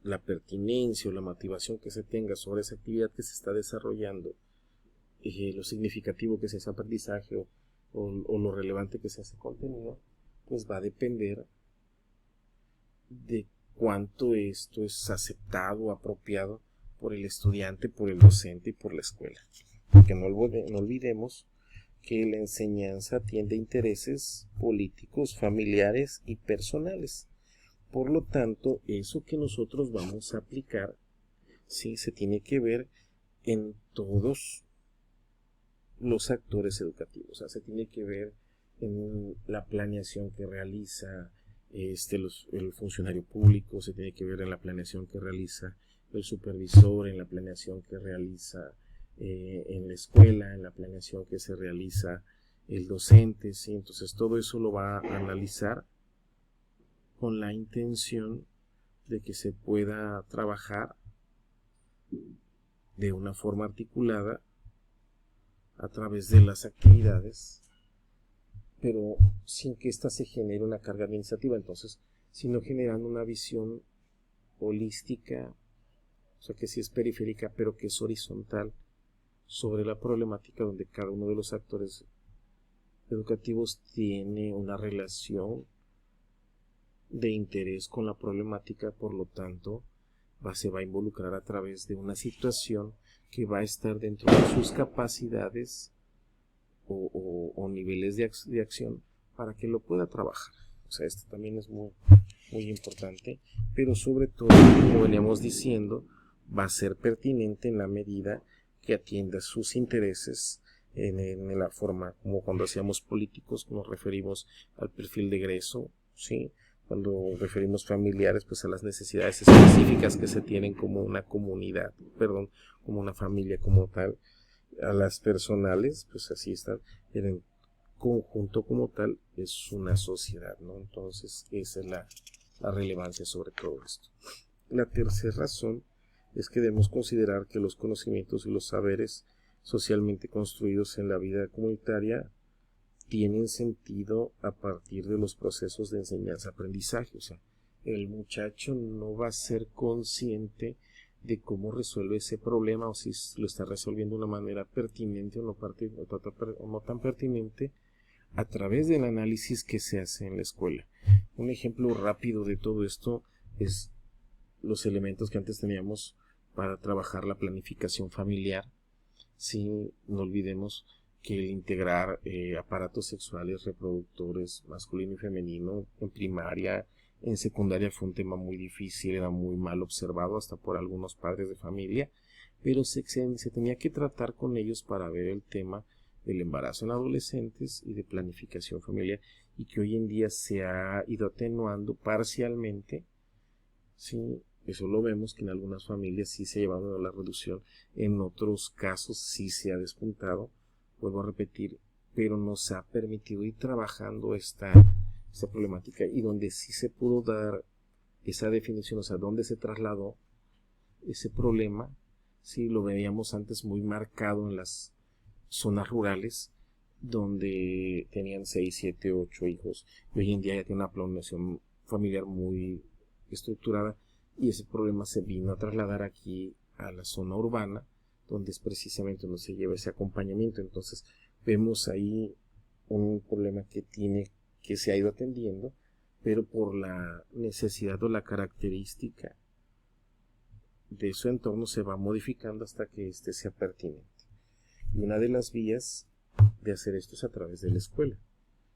la pertinencia o la motivación que se tenga sobre esa actividad que se está desarrollando, lo significativo que es ese aprendizaje o lo relevante que sea ese contenido, pues va a depender de cuánto esto es aceptado, apropiado por el estudiante, por el docente y por la escuela. Porque no olvidemos que la enseñanza atiende a intereses políticos, familiares y personales. Por lo tanto, eso que nosotros vamos a aplicar, sí, se tiene que ver en todos los actores educativos. O sea, se tiene que ver en la planeación que realiza el funcionario público, se tiene que ver en la planeación que realiza el supervisor, en la planeación que realiza en la escuela, en la planeación que se realiza el docente, ¿sí? Entonces todo eso lo va a analizar con la intención de que se pueda trabajar de una forma articulada a través de las actividades, pero sin que ésta se genere una carga administrativa, entonces, sino generando una visión holística, o sea, que sí es periférica, pero que es horizontal sobre la problemática, donde cada uno de los actores educativos tiene una relación de interés con la problemática, por lo tanto, se va a involucrar a través de una situación que va a estar dentro de sus capacidades o niveles de acción para que lo pueda trabajar. O sea, esto también es muy, muy importante, pero sobre todo, como veníamos diciendo, va a ser pertinente en la medida que atienda sus intereses en la forma, como cuando hacíamos políticos, nos referimos al perfil de egreso, ¿sí? Cuando referimos familiares, pues a las necesidades específicas que se tienen como una comunidad, como una familia como tal. A las personales, pues así están, en el conjunto como tal, es una sociedad, ¿no? Entonces, esa es la relevancia sobre todo esto. La tercera razón es que debemos considerar que los conocimientos y los saberes socialmente construidos en la vida comunitaria tienen sentido a partir de los procesos de enseñanza-aprendizaje. O sea, el muchacho no va a ser consciente de cómo resuelve ese problema o si lo está resolviendo de una manera pertinente o no tan pertinente a través del análisis que se hace en la escuela. Un ejemplo rápido de todo esto es los elementos que antes teníamos para trabajar la planificación familiar. Sí, no olvidemos que el integrar aparatos sexuales reproductores masculino y femenino en primaria, en secundaria fue un tema muy difícil, era muy mal observado hasta por algunos padres de familia, pero se tenía que tratar con ellos para ver el tema del embarazo en adolescentes y de planificación familiar, y que hoy en día se ha ido atenuando parcialmente. Sí, eso lo vemos que en algunas familias sí se ha llevado a la reducción, en otros casos sí se ha despuntado, vuelvo a repetir, pero nos ha permitido ir trabajando esta problemática, y donde sí se pudo dar esa definición, o sea, donde se trasladó ese problema. Sí, lo veíamos antes muy marcado en las zonas rurales, donde tenían 6, 7, 8 hijos, y hoy en día ya tiene una planeación familiar muy estructurada, y ese problema se vino a trasladar aquí a la zona urbana, donde es precisamente donde se lleva ese acompañamiento. Entonces vemos ahí un problema que se ha ido atendiendo, pero por la necesidad o la característica de su entorno se va modificando hasta que éste sea pertinente. Y una de las vías de hacer esto es a través de la escuela.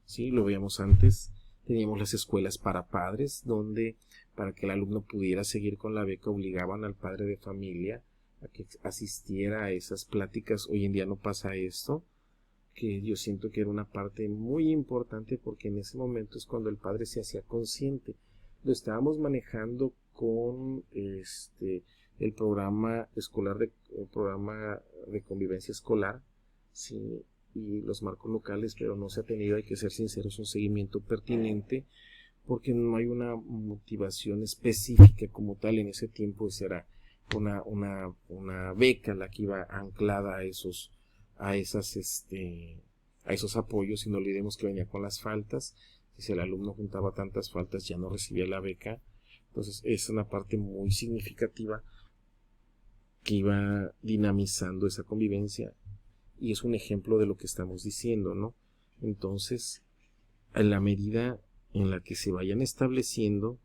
Sí, lo veíamos antes, teníamos las escuelas para padres, donde para que el alumno pudiera seguir con la beca obligaban al padre de familia a que asistiera a esas pláticas. Hoy en día no pasa esto, que yo siento que era una parte muy importante, porque en ese momento es cuando el padre se hacía consciente. Lo estábamos manejando con el programa escolar, el programa de convivencia escolar, sí, y los marcos locales, pero no se ha tenido, hay que ser sinceros, un seguimiento pertinente, porque no hay una motivación específica como tal. En ese tiempo era una beca la que iba anclada a esos apoyos, y no olvidemos que venía con las faltas. Si el alumno juntaba tantas faltas ya no recibía la beca. Entonces es una parte muy significativa que iba dinamizando esa convivencia, y es un ejemplo de lo que estamos diciendo, ¿no? Entonces, en la medida en la que se vayan estableciendo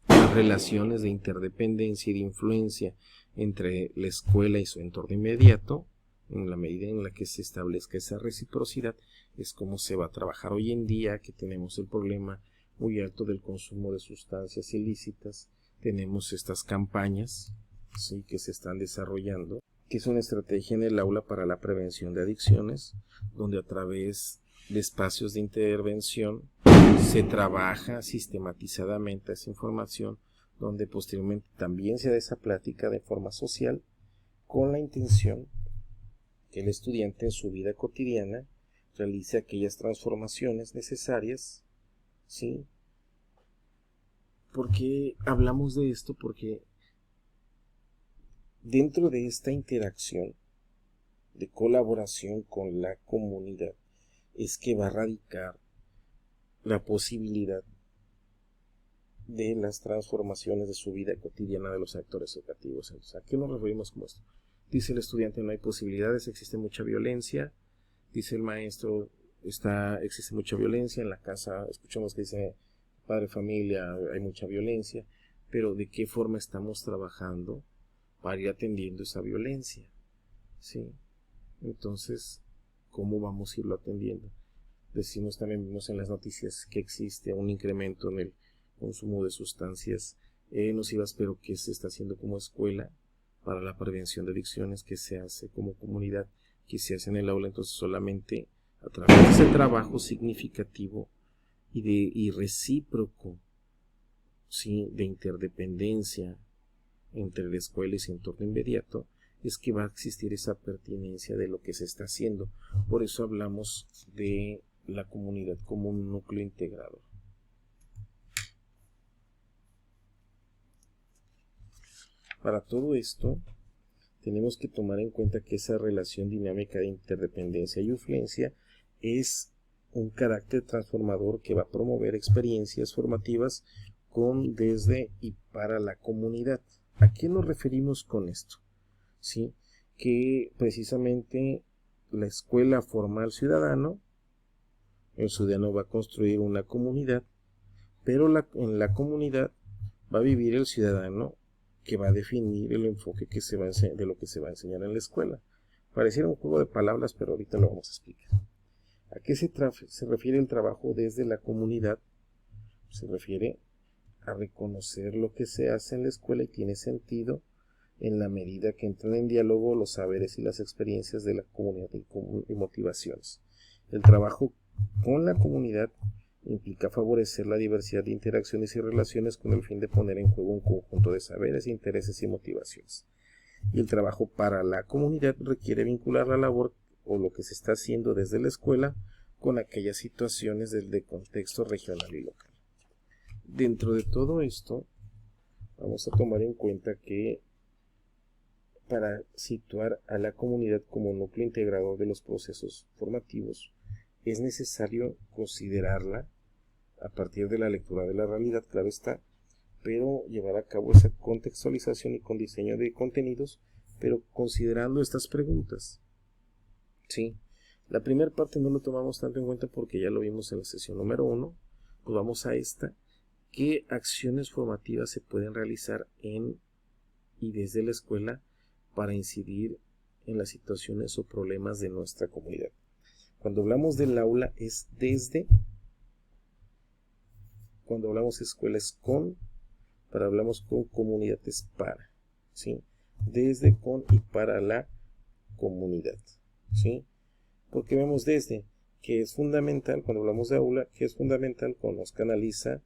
las relaciones de interdependencia y de influencia entre la escuela y su entorno inmediato, en la medida en la que se establezca esa reciprocidad, es como se va a trabajar. Hoy en día, que tenemos el problema muy alto del consumo de sustancias ilícitas, tenemos estas campañas, sí, que se están desarrollando, que es una estrategia en el aula para la prevención de adicciones, donde a través de espacios de intervención se trabaja sistematizadamente esa información, donde posteriormente también se da esa plática de forma social, con la intención que el estudiante en su vida cotidiana realice aquellas transformaciones necesarias. ¿Sí? ¿Por qué hablamos de esto? Porque dentro de esta interacción de colaboración con la comunidad es que va a radicar la posibilidad de las transformaciones de su vida cotidiana de los actores educativos. Entonces, ¿a qué nos referimos con esto? Dice el estudiante: no hay posibilidades, existe mucha violencia. Dice el maestro: existe mucha violencia en la casa. Escuchamos que dice padre familia, hay mucha violencia, pero ¿de qué forma estamos trabajando para ir atendiendo esa violencia? ¿Sí? Entonces, ¿cómo vamos a irlo atendiendo? Decimos, también vimos en las noticias que existe un incremento en el consumo de sustancias nocivas, pero ¿qué se está haciendo como escuela para la prevención de adicciones? ¿Qué se hace como comunidad? ¿Qué se hace en el aula? Entonces, solamente a través de ese trabajo significativo y recíproco, ¿sí?, de interdependencia entre la escuela y su entorno inmediato, es que va a existir esa pertinencia de lo que se está haciendo. Por eso hablamos de la comunidad como un núcleo integrador. Para todo esto, tenemos que tomar en cuenta que esa relación dinámica de interdependencia y influencia es un carácter transformador que va a promover experiencias formativas con, desde y para la comunidad. ¿A qué nos referimos con esto? ¿Sí? Que precisamente la escuela forma al ciudadano, el ciudadano va a construir una comunidad, pero en la comunidad va a vivir el ciudadano que va a definir el enfoque que se va a de lo que se va a enseñar en la escuela. Pareciera un juego de palabras, pero ahorita lo vamos a explicar. ¿A qué se refiere el trabajo desde la comunidad? Se refiere a reconocer lo que se hace en la escuela y tiene sentido en la medida que entran en diálogo los saberes y las experiencias de la comunidad y motivaciones. El trabajo con la comunidad implica favorecer la diversidad de interacciones y relaciones con el fin de poner en juego un conjunto de saberes, intereses y motivaciones. Y el trabajo para la comunidad requiere vincular la labor o lo que se está haciendo desde la escuela con aquellas situaciones del contexto regional y local. Dentro de todo esto, vamos a tomar en cuenta que para situar a la comunidad como núcleo integrador de los procesos formativos, es necesario considerarla a partir de la lectura de la realidad, claro está, pero llevar a cabo esa contextualización y con diseño de contenidos, pero considerando estas preguntas. ¿Sí? La primera parte no lo tomamos tanto en cuenta porque ya lo vimos en la sesión número 1, pues vamos a esta. ¿Qué acciones formativas se pueden realizar en y desde la escuela para incidir en las situaciones o problemas de nuestra comunidad? Cuando hablamos del aula es desde, cuando hablamos de escuela es con, para hablamos con comunidad es para, ¿sí? Desde, con y para la comunidad, ¿sí? Porque vemos desde, que es fundamental, cuando hablamos de aula, que es fundamental conozca, analiza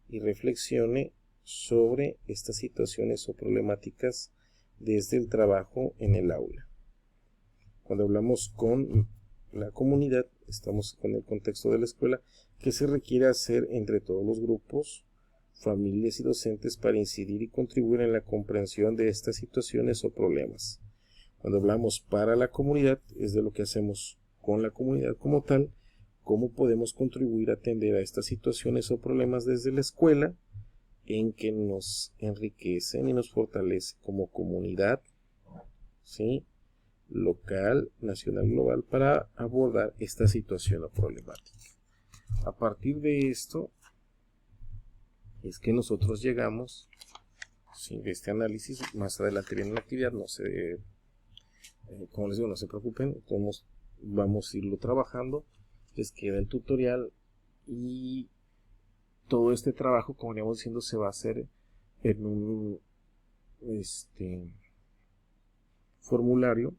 y reflexione sobre estas situaciones o problemáticas desde el trabajo en el aula. Cuando hablamos con la comunidad, estamos con el contexto de la escuela, que se requiere hacer entre todos los grupos, familias y docentes para incidir y contribuir en la comprensión de estas situaciones o problemas. Cuando hablamos para la comunidad, es de lo que hacemos con la comunidad como tal, cómo podemos contribuir a atender a estas situaciones o problemas desde la escuela, en que nos enriquecen y nos fortalece como comunidad, ¿sí? Local, nacional, global, para abordar esta situación o problemática. A partir de esto es que nosotros llegamos, ¿sí? De este análisis, más adelante viene la actividad, no sé, como les digo, no se preocupen, vamos a irlo trabajando, les queda el tutorial y todo este trabajo, como veníamos diciendo, se va a hacer en un formulario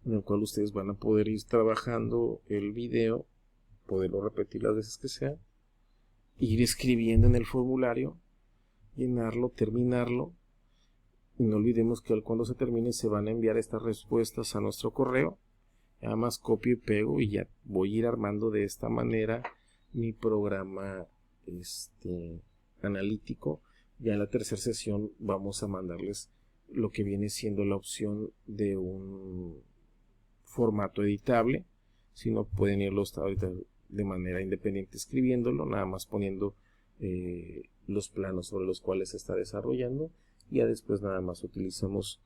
en el cual ustedes van a poder ir trabajando el video, poderlo repetir las veces que sea, ir escribiendo en el formulario, llenarlo, terminarlo, y no olvidemos que cuando se termine se van a enviar estas respuestas a nuestro correo. Nada más copio y pego y ya voy a ir armando de esta manera mi programa analítico. Ya en la tercera sesión vamos a mandarles lo que viene siendo la opción de un formato editable. Si no, pueden irlo hasta ahorita de manera independiente escribiéndolo, nada más poniendo los planos sobre los cuales se está desarrollando, y ya después nada más utilizamos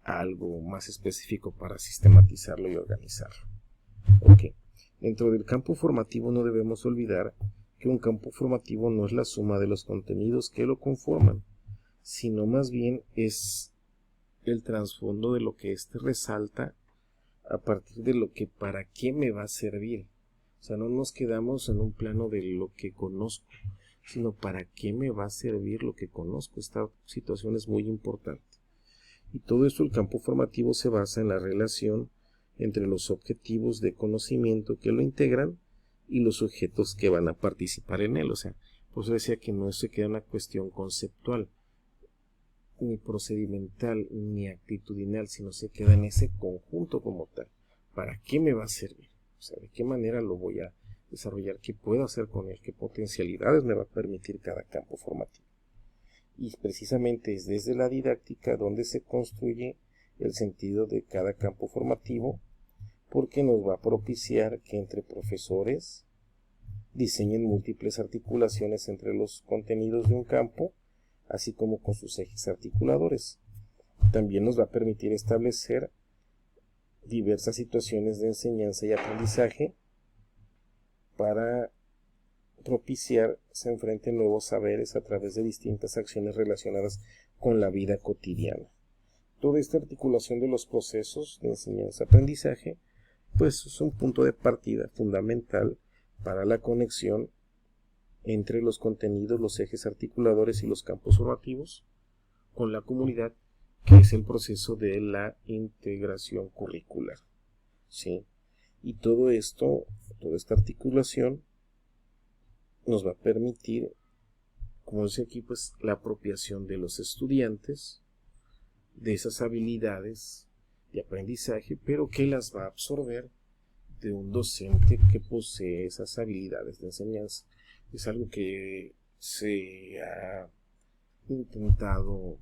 algo más específico para sistematizarlo y organizarlo. Ok, dentro del campo formativo no debemos olvidar que un campo formativo no es la suma de los contenidos que lo conforman, sino más bien es el trasfondo de lo que éste resalta a partir de lo que para qué me va a servir. O sea, no nos quedamos en un plano de lo que conozco, sino para qué me va a servir lo que conozco. Esta situación es muy importante. Y todo esto, el campo formativo se basa en la relación entre los objetivos de conocimiento que lo integran y los sujetos que van a participar en él. O sea, por eso decía que no se queda una cuestión conceptual, ni procedimental, ni actitudinal, sino se queda en ese conjunto como tal. ¿Para qué me va a servir? O sea, ¿de qué manera lo voy a desarrollar? ¿Qué puedo hacer con él? ¿Qué potencialidades me va a permitir cada campo formativo? Y precisamente es desde la didáctica donde se construye el sentido de cada campo formativo, porque nos va a propiciar que entre profesores diseñen múltiples articulaciones entre los contenidos de un campo así como con sus ejes articuladores. También nos va a permitir establecer diversas situaciones de enseñanza y aprendizaje para propiciar se enfrenten nuevos saberes a través de distintas acciones relacionadas con la vida cotidiana. Toda esta articulación de los procesos de enseñanza-aprendizaje pues es un punto de partida fundamental para la conexión entre los contenidos, los ejes articuladores y los campos formativos con la comunidad, que es el proceso de la integración curricular. ¿Sí? Y todo esto, toda esta articulación nos va a permitir, como dice aquí, pues la apropiación de los estudiantes de esas habilidades de aprendizaje, pero que las va a absorber de un docente que posee esas habilidades de enseñanza. Es algo que se ha intentado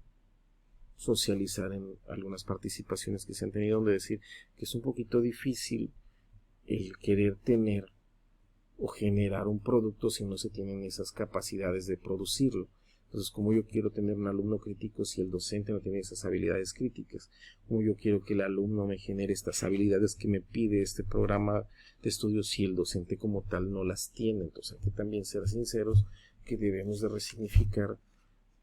socializar en algunas participaciones que se han tenido, donde decir que es un poquito difícil el querer tener o generar un producto si no se tienen esas capacidades de producirlo. Entonces, ¿cómo yo quiero tener un alumno crítico si el docente no tiene esas habilidades críticas? ¿Cómo yo quiero que el alumno me genere estas habilidades que me pide este programa de estudios si el docente como tal no las tiene? Entonces, hay que también ser sinceros que debemos de resignificar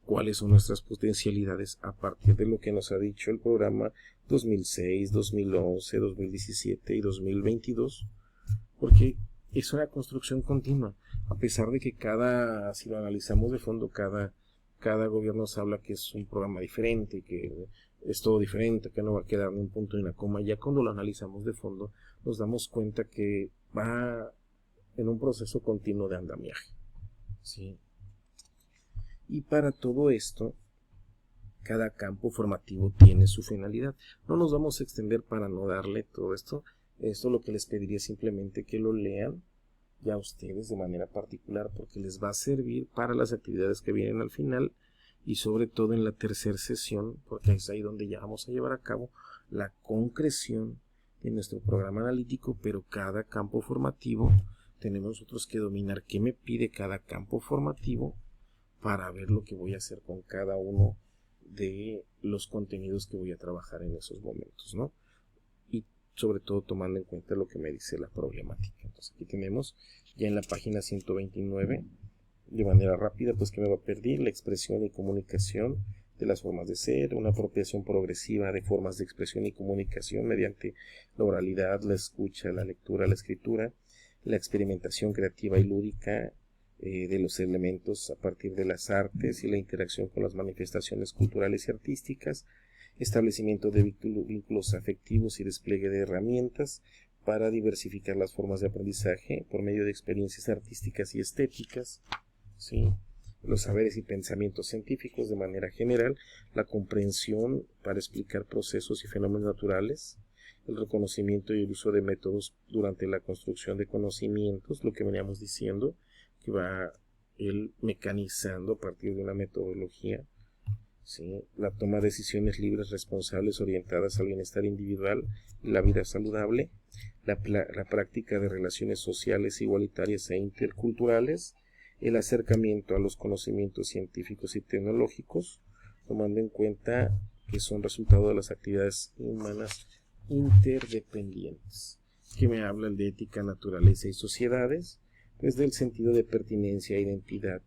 cuáles son nuestras potencialidades a partir de lo que nos ha dicho el programa 2006, 2011, 2017 y 2022, porque es una construcción continua, a pesar de que si lo analizamos de fondo, cada gobierno nos habla que es un programa diferente, que es todo diferente, que no va a quedar ni un punto ni una coma. Ya cuando lo analizamos de fondo, nos damos cuenta que va en un proceso continuo de andamiaje. ¿Sí? Y para todo esto, cada campo formativo tiene su finalidad. No nos vamos a extender para no darle todo esto. Esto lo que les pediría simplemente que lo lean ya ustedes de manera particular, porque les va a servir para las actividades que vienen al final y sobre todo en la tercera sesión, porque es ahí donde ya vamos a llevar a cabo la concreción de nuestro programa analítico, pero cada campo formativo tenemos nosotros que dominar qué me pide cada campo formativo para ver lo que voy a hacer con cada uno de los contenidos que voy a trabajar en esos momentos, ¿no? Y sobre todo tomando en cuenta lo que me dice la problemática. Entonces aquí tenemos ya en la página 129, de manera rápida, pues que me va a pedir la expresión y comunicación de las formas de ser, una apropiación progresiva de formas de expresión y comunicación mediante la oralidad, la escucha, la lectura, la escritura, la experimentación creativa y lúdica de los elementos a partir de las artes y la interacción con las manifestaciones culturales y artísticas, establecimiento de vínculos afectivos y despliegue de herramientas para diversificar las formas de aprendizaje por medio de experiencias artísticas y estéticas, ¿sí? Los saberes y pensamientos científicos de manera general, la comprensión para explicar procesos y fenómenos naturales, el reconocimiento y el uso de métodos durante la construcción de conocimientos, lo que veníamos diciendo, que va él mecanizando a partir de una metodología, ¿sí? La toma de decisiones libres, responsables, orientadas al bienestar individual y la vida saludable, la práctica de relaciones sociales igualitarias e interculturales, el acercamiento a los conocimientos científicos y tecnológicos, tomando en cuenta que son resultado de las actividades humanas interdependientes, que me hablan de ética, naturaleza y sociedades, desde el sentido de pertinencia e identidad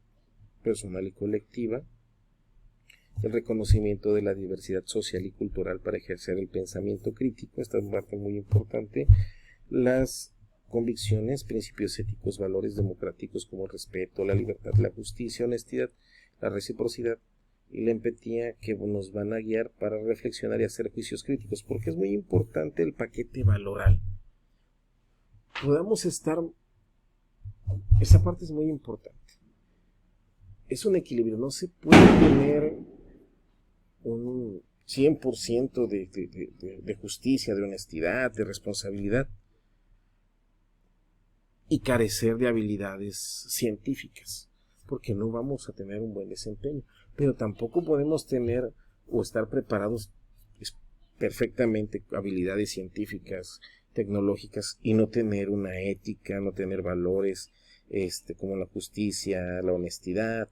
personal y colectiva, el reconocimiento de la diversidad social y cultural para ejercer el pensamiento crítico, esta es una parte muy importante, las convicciones, principios éticos, valores democráticos como el respeto, la libertad, la justicia, honestidad, la reciprocidad y la empatía, que nos van a guiar para reflexionar y hacer juicios críticos, porque es muy importante el paquete valoral. Esa parte es muy importante. Es un equilibrio, no se puede tener un 100% de justicia, de honestidad, de responsabilidad y carecer de habilidades científicas, porque no vamos a tener un buen desempeño. Pero tampoco podemos tener o estar preparados perfectamente habilidades científicas, tecnológicas, y no tener una ética, no tener valores como la justicia, la honestidad,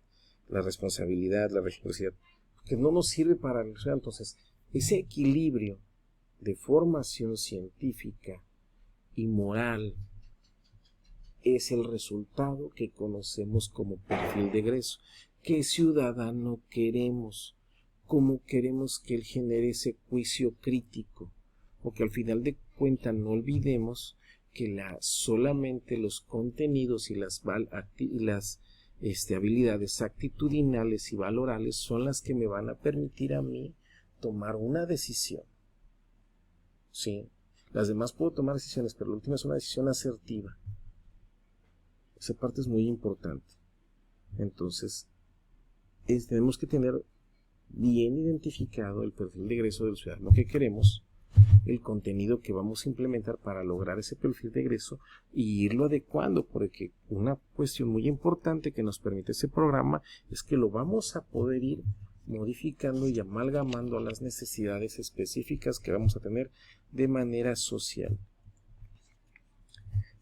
la responsabilidad, la reciprocidad, que no nos sirve para el real. Entonces, ese equilibrio de formación científica y moral es el resultado que conocemos como perfil de egreso. ¿Qué ciudadano queremos? ¿Cómo queremos que él genere ese juicio crítico? Porque al final de cuentas no olvidemos que solamente los contenidos y las habilidades actitudinales y valorales son las que me van a permitir a mí tomar una decisión. ¿Sí? Las demás puedo tomar decisiones, pero la última es una decisión asertiva. Esa parte es muy importante. Entonces, tenemos que tener bien identificado el perfil de egreso del ciudadano que queremos, el contenido que vamos a implementar para lograr ese perfil de egreso y irlo adecuando, porque una cuestión muy importante que nos permite ese programa es que lo vamos a poder ir modificando y amalgamando a las necesidades específicas que vamos a tener de manera social.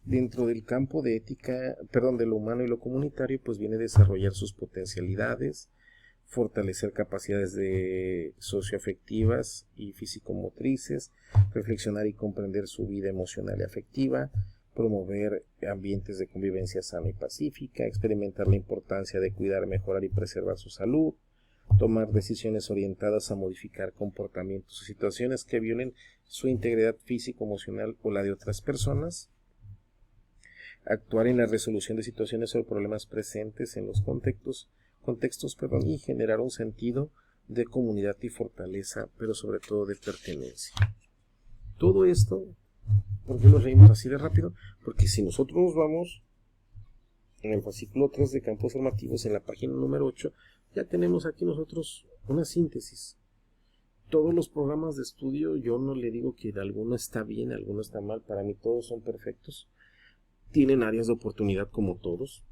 Dentro del campo de ética, de lo humano y lo comunitario, pues viene a desarrollar sus potencialidades, fortalecer capacidades socioafectivas y físico-motrices, reflexionar y comprender su vida emocional y afectiva, promover ambientes de convivencia sana y pacífica, experimentar la importancia de cuidar, mejorar y preservar su salud, tomar decisiones orientadas a modificar comportamientos o situaciones que violen su integridad físico-emocional o la de otras personas, actuar en la resolución de situaciones o problemas presentes en los contextos, y generar un sentido de comunidad y fortaleza, pero sobre todo de pertenencia. Todo esto, ¿por qué lo leímos así de rápido? Porque si nosotros nos vamos en el fascículo 3 de campos formativos, en la página número 8, ya tenemos aquí nosotros una síntesis. Todos los programas de estudio, yo no le digo que alguno está bien, alguno está mal, para mí todos son perfectos. Tienen áreas de oportunidad como todos.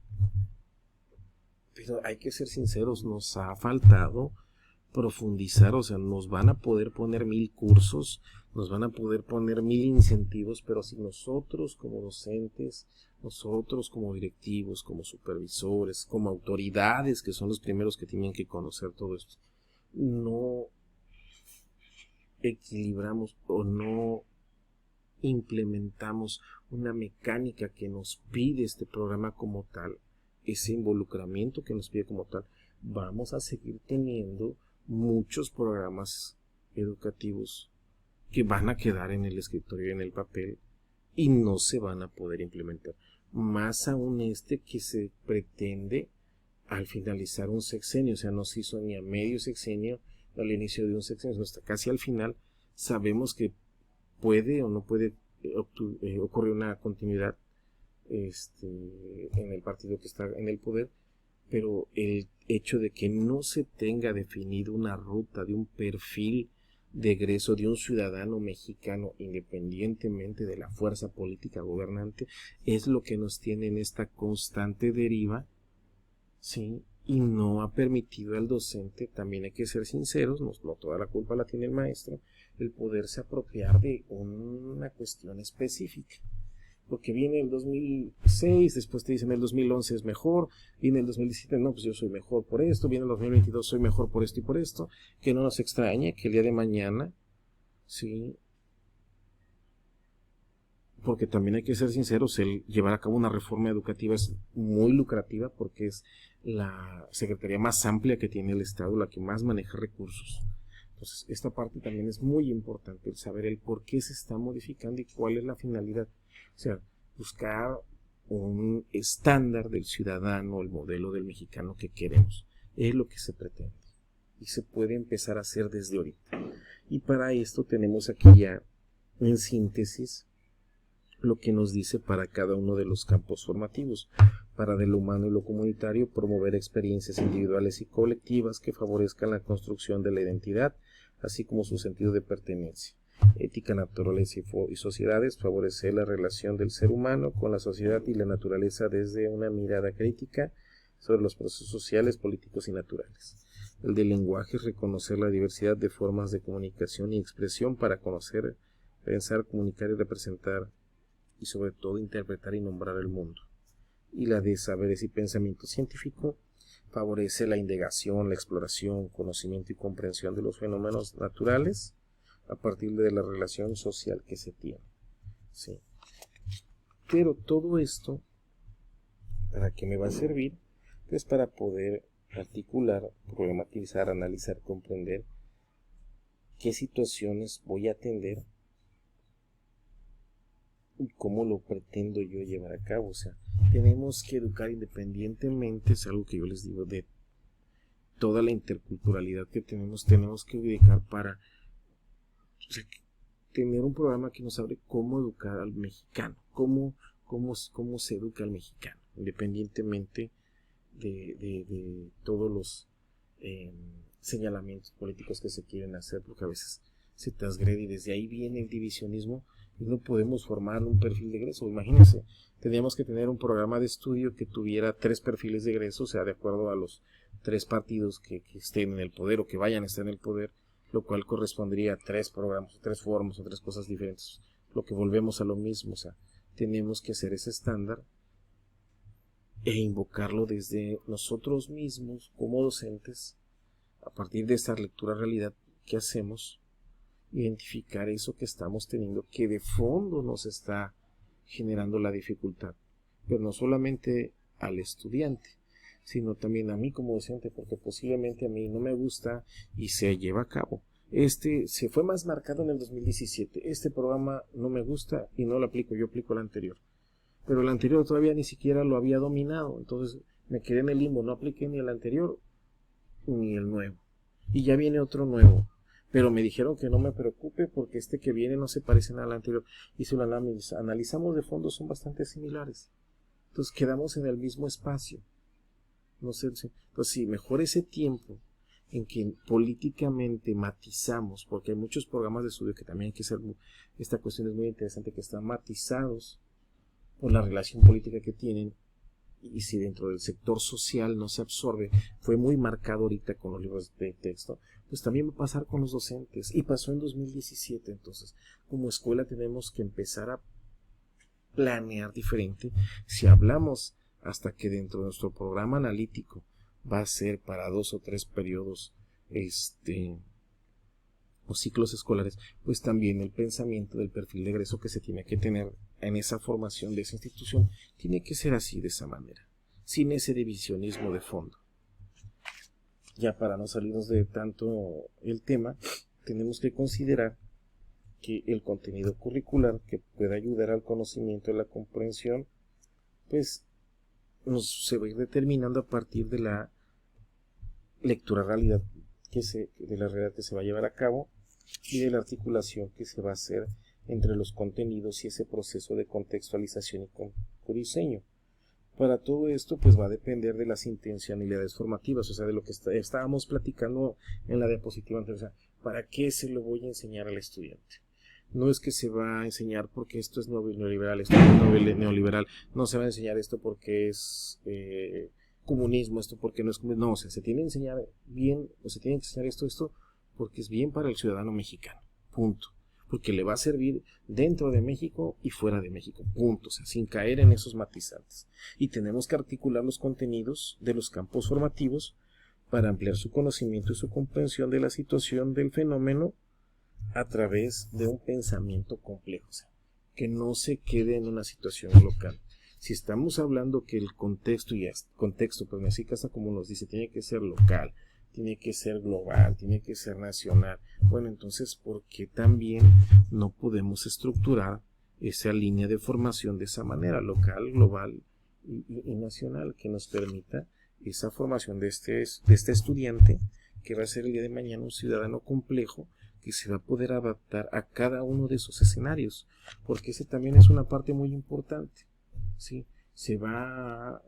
Pero hay que ser sinceros, nos ha faltado profundizar, o sea, nos van a poder poner 1000 cursos, nos van a poder poner 1000 incentivos, pero si nosotros como docentes, nosotros como directivos, como supervisores, como autoridades, que son los primeros que tienen que conocer todo esto, no equilibramos o no implementamos una mecánica que nos pide este programa como tal, ese involucramiento que nos pide como tal, vamos a seguir teniendo muchos programas educativos que van a quedar en el escritorio y en el papel y no se van a poder implementar. Más aún que se pretende al finalizar un sexenio, o sea, no se hizo ni a medio sexenio, al inicio de un sexenio, sino hasta casi al final. Sabemos que puede o no puede ocurrir una continuidad en el partido que está en el poder, pero el hecho de que no se tenga definido una ruta de un perfil de egreso de un ciudadano mexicano independientemente de la fuerza política gobernante es lo que nos tiene en esta constante deriva, ¿sí? Y no ha permitido al docente, también hay que ser sinceros, no toda la culpa la tiene el maestro, el poderse apropiar de una cuestión específica. Porque viene el 2006, después te dicen el 2011 es mejor, viene el 2017, no, pues yo soy mejor por esto, viene el 2022, soy mejor por esto y por esto, que no nos extrañe que el día de mañana, sí, porque también hay que ser sinceros, el llevar a cabo una reforma educativa es muy lucrativa porque es la secretaría más amplia que tiene el Estado, la que más maneja recursos. Entonces, esta parte también es muy importante, el saber el por qué se está modificando y cuál es la finalidad. O sea, buscar un estándar del ciudadano, el modelo del mexicano que queremos. Es lo que se pretende. Y se puede empezar a hacer desde ahorita. Y para esto tenemos aquí ya, en síntesis, lo que nos dice para cada uno de los campos formativos. Para de lo humano y lo comunitario, promover experiencias individuales y colectivas que favorezcan la construcción de la identidad, así como su sentido de pertenencia. Ética, naturaleza y sociedades, favorecer la relación del ser humano con la sociedad y la naturaleza desde una mirada crítica sobre los procesos sociales, políticos y naturales. El de lenguaje, reconocer la diversidad de formas de comunicación y expresión para conocer, pensar, comunicar y representar, y sobre todo interpretar y nombrar el mundo. Y la de saberes y pensamiento científico, favorece la indagación, la exploración, conocimiento y comprensión de los fenómenos naturales a partir de la relación social que se tiene. ¿Sí? Pero todo esto, ¿para qué me va a servir? Pues para poder articular, problematizar, analizar, comprender qué situaciones voy a atender y cómo lo pretendo yo llevar a cabo. O sea, tenemos que educar independientemente, es algo que yo les digo, de toda la interculturalidad que tenemos que dedicar para, o sea, tener un programa que nos hable cómo educar al mexicano, cómo se educa al mexicano, independientemente de todos los señalamientos políticos que se quieren hacer, porque a veces se transgrede y desde ahí viene el divisionismo y no podemos formar un perfil de egreso. Imagínense, teníamos que tener un programa de estudio que tuviera 3 perfiles de egreso, o sea, de acuerdo a los 3 partidos que estén en el poder o que vayan a estar en el poder, lo cual correspondería a 3 programas, 3 formas o 3 cosas diferentes, lo que volvemos a lo mismo. O sea, tenemos que hacer ese estándar e invocarlo desde nosotros mismos como docentes, a partir de esta lectura realidad que hacemos, identificar eso que estamos teniendo, que de fondo nos está generando la dificultad, pero no solamente al estudiante, sino también a mí como docente, porque posiblemente a mí no me gusta y se lleva a cabo. Se fue más marcado en el 2017, este programa no me gusta y no lo aplico, yo aplico el anterior. Pero el anterior todavía ni siquiera lo había dominado, entonces me quedé en el limbo, no apliqué ni el anterior ni el nuevo. Y ya viene otro nuevo, pero me dijeron que no me preocupe porque este que viene no se parece nada al anterior. Y si lo analizamos de fondo son bastante similares. Entonces quedamos en el mismo espacio. No sé, entonces sí, mejor ese tiempo en que políticamente matizamos, porque hay muchos programas de estudio que también hay que ser, esta cuestión es muy interesante, que están matizados por la relación política que tienen, y si dentro del sector social no se absorbe, fue muy marcado ahorita con los libros de texto, pues también va a pasar con los docentes, y pasó en 2017. Entonces, como escuela tenemos que empezar a planear diferente. Si hablamos hasta que dentro de nuestro programa analítico va a ser para 2 o 3 periodos o ciclos escolares, pues también el pensamiento del perfil de egreso que se tiene que tener en esa formación de esa institución tiene que ser así, de esa manera, sin ese divisionismo de fondo. Ya para no salirnos de tanto el tema, tenemos que considerar que el contenido curricular que pueda ayudar al conocimiento y la comprensión, pues se va a ir determinando a partir de la lectura realidad de la realidad que se va a llevar a cabo y de la articulación que se va a hacer entre los contenidos y ese proceso de contextualización y codiseño. Para todo esto, pues va a depender de las intencionalidades formativas, o sea, de lo que estábamos platicando en la diapositiva anterior. O sea, ¿para qué se lo voy a enseñar al estudiante? No es que se va a enseñar porque esto es neoliberal, esto es neoliberal, no se va a enseñar esto porque es comunismo, esto porque no es comunismo. No, o sea, se tiene que enseñar bien, o se tiene que enseñar esto porque es bien para el ciudadano mexicano, punto. Porque le va a servir dentro de México y fuera de México, punto. O sea, sin caer en esos matizantes. Y tenemos que articular los contenidos de los campos formativos para ampliar su conocimiento y su comprensión de la situación del fenómeno a través de un pensamiento complejo, o sea, que no se quede en una situación local. Si estamos hablando que el contexto, pero así casa como nos dice, tiene que ser local, tiene que ser global, tiene que ser nacional, bueno, entonces, ¿por qué también no podemos estructurar esa línea de formación de esa manera, local, global y nacional, que nos permita esa formación de este estudiante, que va a ser el día de mañana un ciudadano complejo, que se va a poder adaptar a cada uno de esos escenarios, porque ese también es una parte muy importante, ¿sí?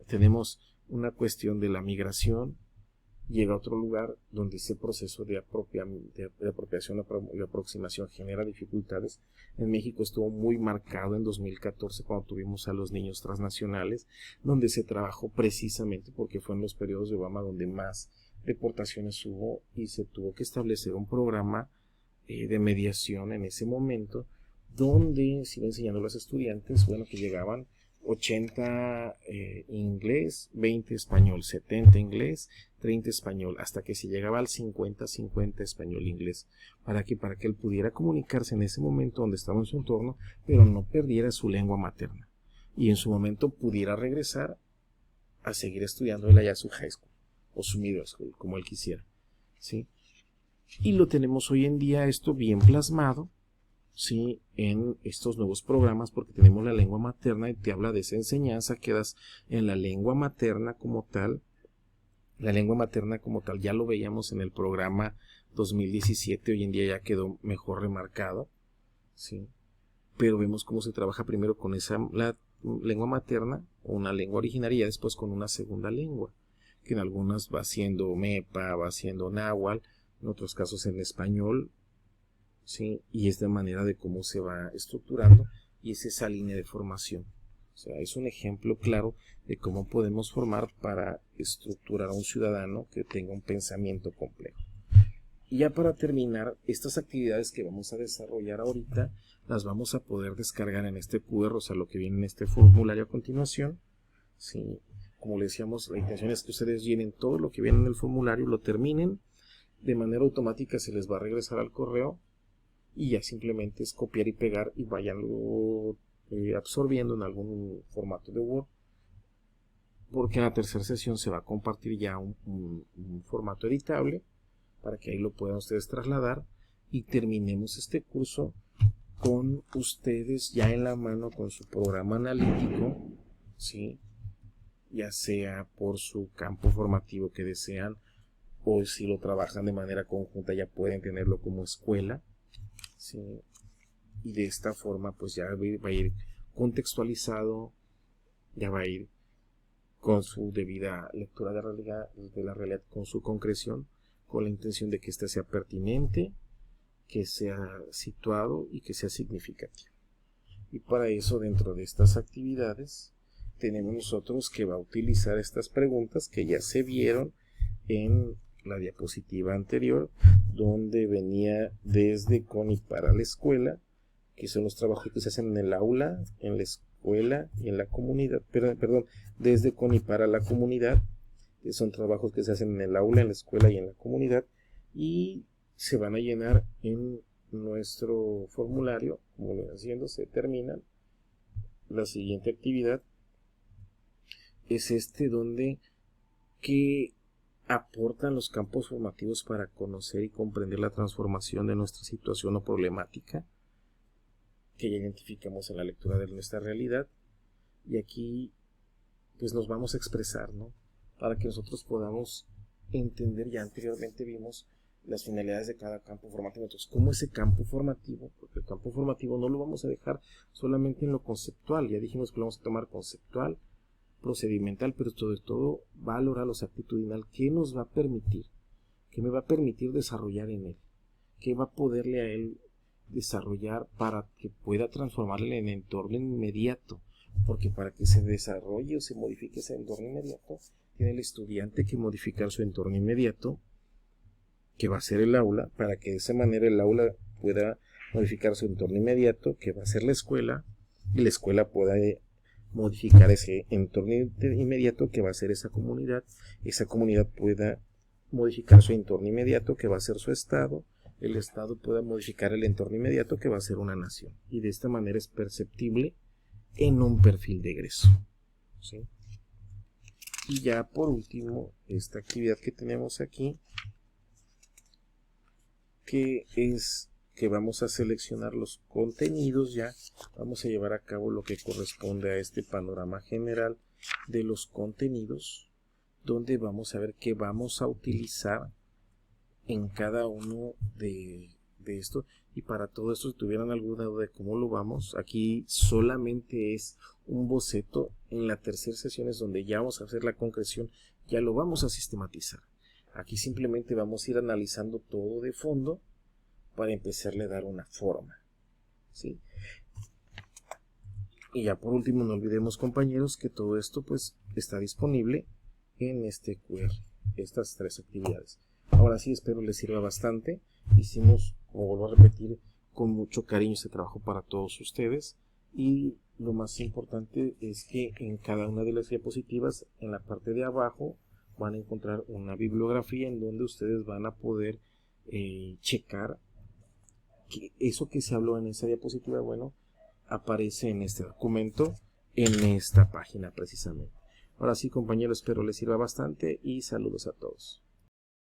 Tenemos una cuestión de la migración, llega a otro lugar donde ese proceso de apropiación y aproximación genera dificultades. En México estuvo muy marcado en 2014 cuando tuvimos a los niños transnacionales, donde se trabajó precisamente porque fue en los periodos de Obama donde más deportaciones hubo y se tuvo que establecer un programa de mediación en ese momento, donde se iba enseñando a los estudiantes, bueno, que llegaban 80 inglés, 20 español, 70 inglés, 30 español, hasta que se llegaba al 50-50 español-inglés. ¿Para qué? Para que él pudiera comunicarse en ese momento donde estaba en su entorno, pero no perdiera su lengua materna. Y en su momento pudiera regresar a seguir estudiando él allá su high school o su middle school, como él quisiera, ¿sí? Y lo tenemos hoy en día esto bien plasmado, ¿sí? En estos nuevos programas, porque tenemos la lengua materna y te habla de esa enseñanza que das en la lengua materna como tal. La lengua materna como tal ya lo veíamos en el programa 2017, hoy en día ya quedó mejor remarcado, ¿sí? Pero vemos cómo se trabaja primero con la lengua materna, una lengua originaria, y después con una segunda lengua, que en algunas va siendo mepa, va siendo náhuatl, en otros casos en español, ¿sí? Y es de manera de cómo se va estructurando, y es esa línea de formación. O sea, es un ejemplo claro de cómo podemos formar para estructurar a un ciudadano que tenga un pensamiento complejo. Y ya para terminar, estas actividades que vamos a desarrollar ahorita, las vamos a poder descargar en este QR, o sea, lo que viene en este formulario a continuación, ¿sí? Como les decíamos, la intención es que ustedes llenen todo lo que viene en el formulario, lo terminen, de manera automática se les va a regresar al correo, y ya simplemente es copiar y pegar y vayanlo absorbiendo en algún formato de Word, porque en la tercera sesión se va a compartir ya un formato editable para que ahí lo puedan ustedes trasladar y terminemos este curso con ustedes ya en la mano con su programa analítico, ¿sí? Ya sea por su campo formativo que desean, o si lo trabajan de manera conjunta ya pueden tenerlo como escuela, ¿sí? Y de esta forma pues ya va a ir contextualizado, ya va a ir con su debida lectura de la realidad, con su concreción, con la intención de que ésta sea pertinente, que sea situado y que sea significativo. Y para eso, dentro de estas actividades, tenemos nosotros que va a utilizar estas preguntas que ya se vieron en la diapositiva anterior, donde venía desde con y para la escuela, que son los trabajos que se hacen en el aula, en la escuela y en la comunidad, perdón, desde con y para la comunidad, que son trabajos que se hacen en el aula, en la escuela y en la comunidad, y se van a llenar en nuestro formulario. Como lo haciendo, se terminan. La siguiente actividad es donde que aportan los campos formativos para conocer y comprender la transformación de nuestra situación o problemática que ya identificamos en la lectura de nuestra realidad, y aquí pues nos vamos a expresar, ¿no? Para que nosotros podamos entender. Ya anteriormente vimos las finalidades de cada campo formativo. Entonces, ¿cómo ese campo formativo? Porque el campo formativo no lo vamos a dejar solamente en lo conceptual. Ya dijimos que lo vamos a tomar conceptual, procedimental, pero sobre todo valorar los actitudinal. ¿Qué nos va a permitir? ¿Qué me va a permitir desarrollar en él? ¿Qué va a poderle a él desarrollar para que pueda transformarle en entorno inmediato? Porque para que se desarrolle o se modifique ese entorno inmediato, tiene el estudiante que modificar su entorno inmediato, que va a ser el aula, para que de esa manera el aula pueda modificar su entorno inmediato, que va a ser la escuela, y la escuela pueda modificar ese entorno inmediato, que va a ser esa comunidad pueda modificar su entorno inmediato, que va a ser su estado, el estado pueda modificar el entorno inmediato, que va a ser una nación, y de esta manera es perceptible en un perfil de egreso, ¿sí? Y ya por último, esta actividad que tenemos aquí, que es que vamos a seleccionar los contenidos. Ya vamos a llevar a cabo lo que corresponde a este panorama general de los contenidos, donde vamos a ver qué vamos a utilizar en cada uno de esto. Y para todo esto, si tuvieran alguna duda de cómo lo vamos, aquí solamente es un boceto. En la tercera sesión es donde ya vamos a hacer la concreción, ya lo vamos a sistematizar. Aquí simplemente vamos a ir analizando todo de fondo para empezarle a dar una forma, ¿sí? Y ya por último, no olvidemos, compañeros, que todo esto pues está disponible en este QR, estas tres actividades. Ahora sí, espero les sirva bastante. Hicimos, como vuelvo a repetir, con mucho cariño este trabajo para todos ustedes, y lo más importante es que en cada una de las diapositivas, en la parte de abajo, van a encontrar una bibliografía en donde ustedes van a poder checar que eso que se habló en esa diapositiva, bueno, aparece en este documento, en esta página precisamente. Ahora sí, compañeros, espero les sirva bastante y saludos a todos.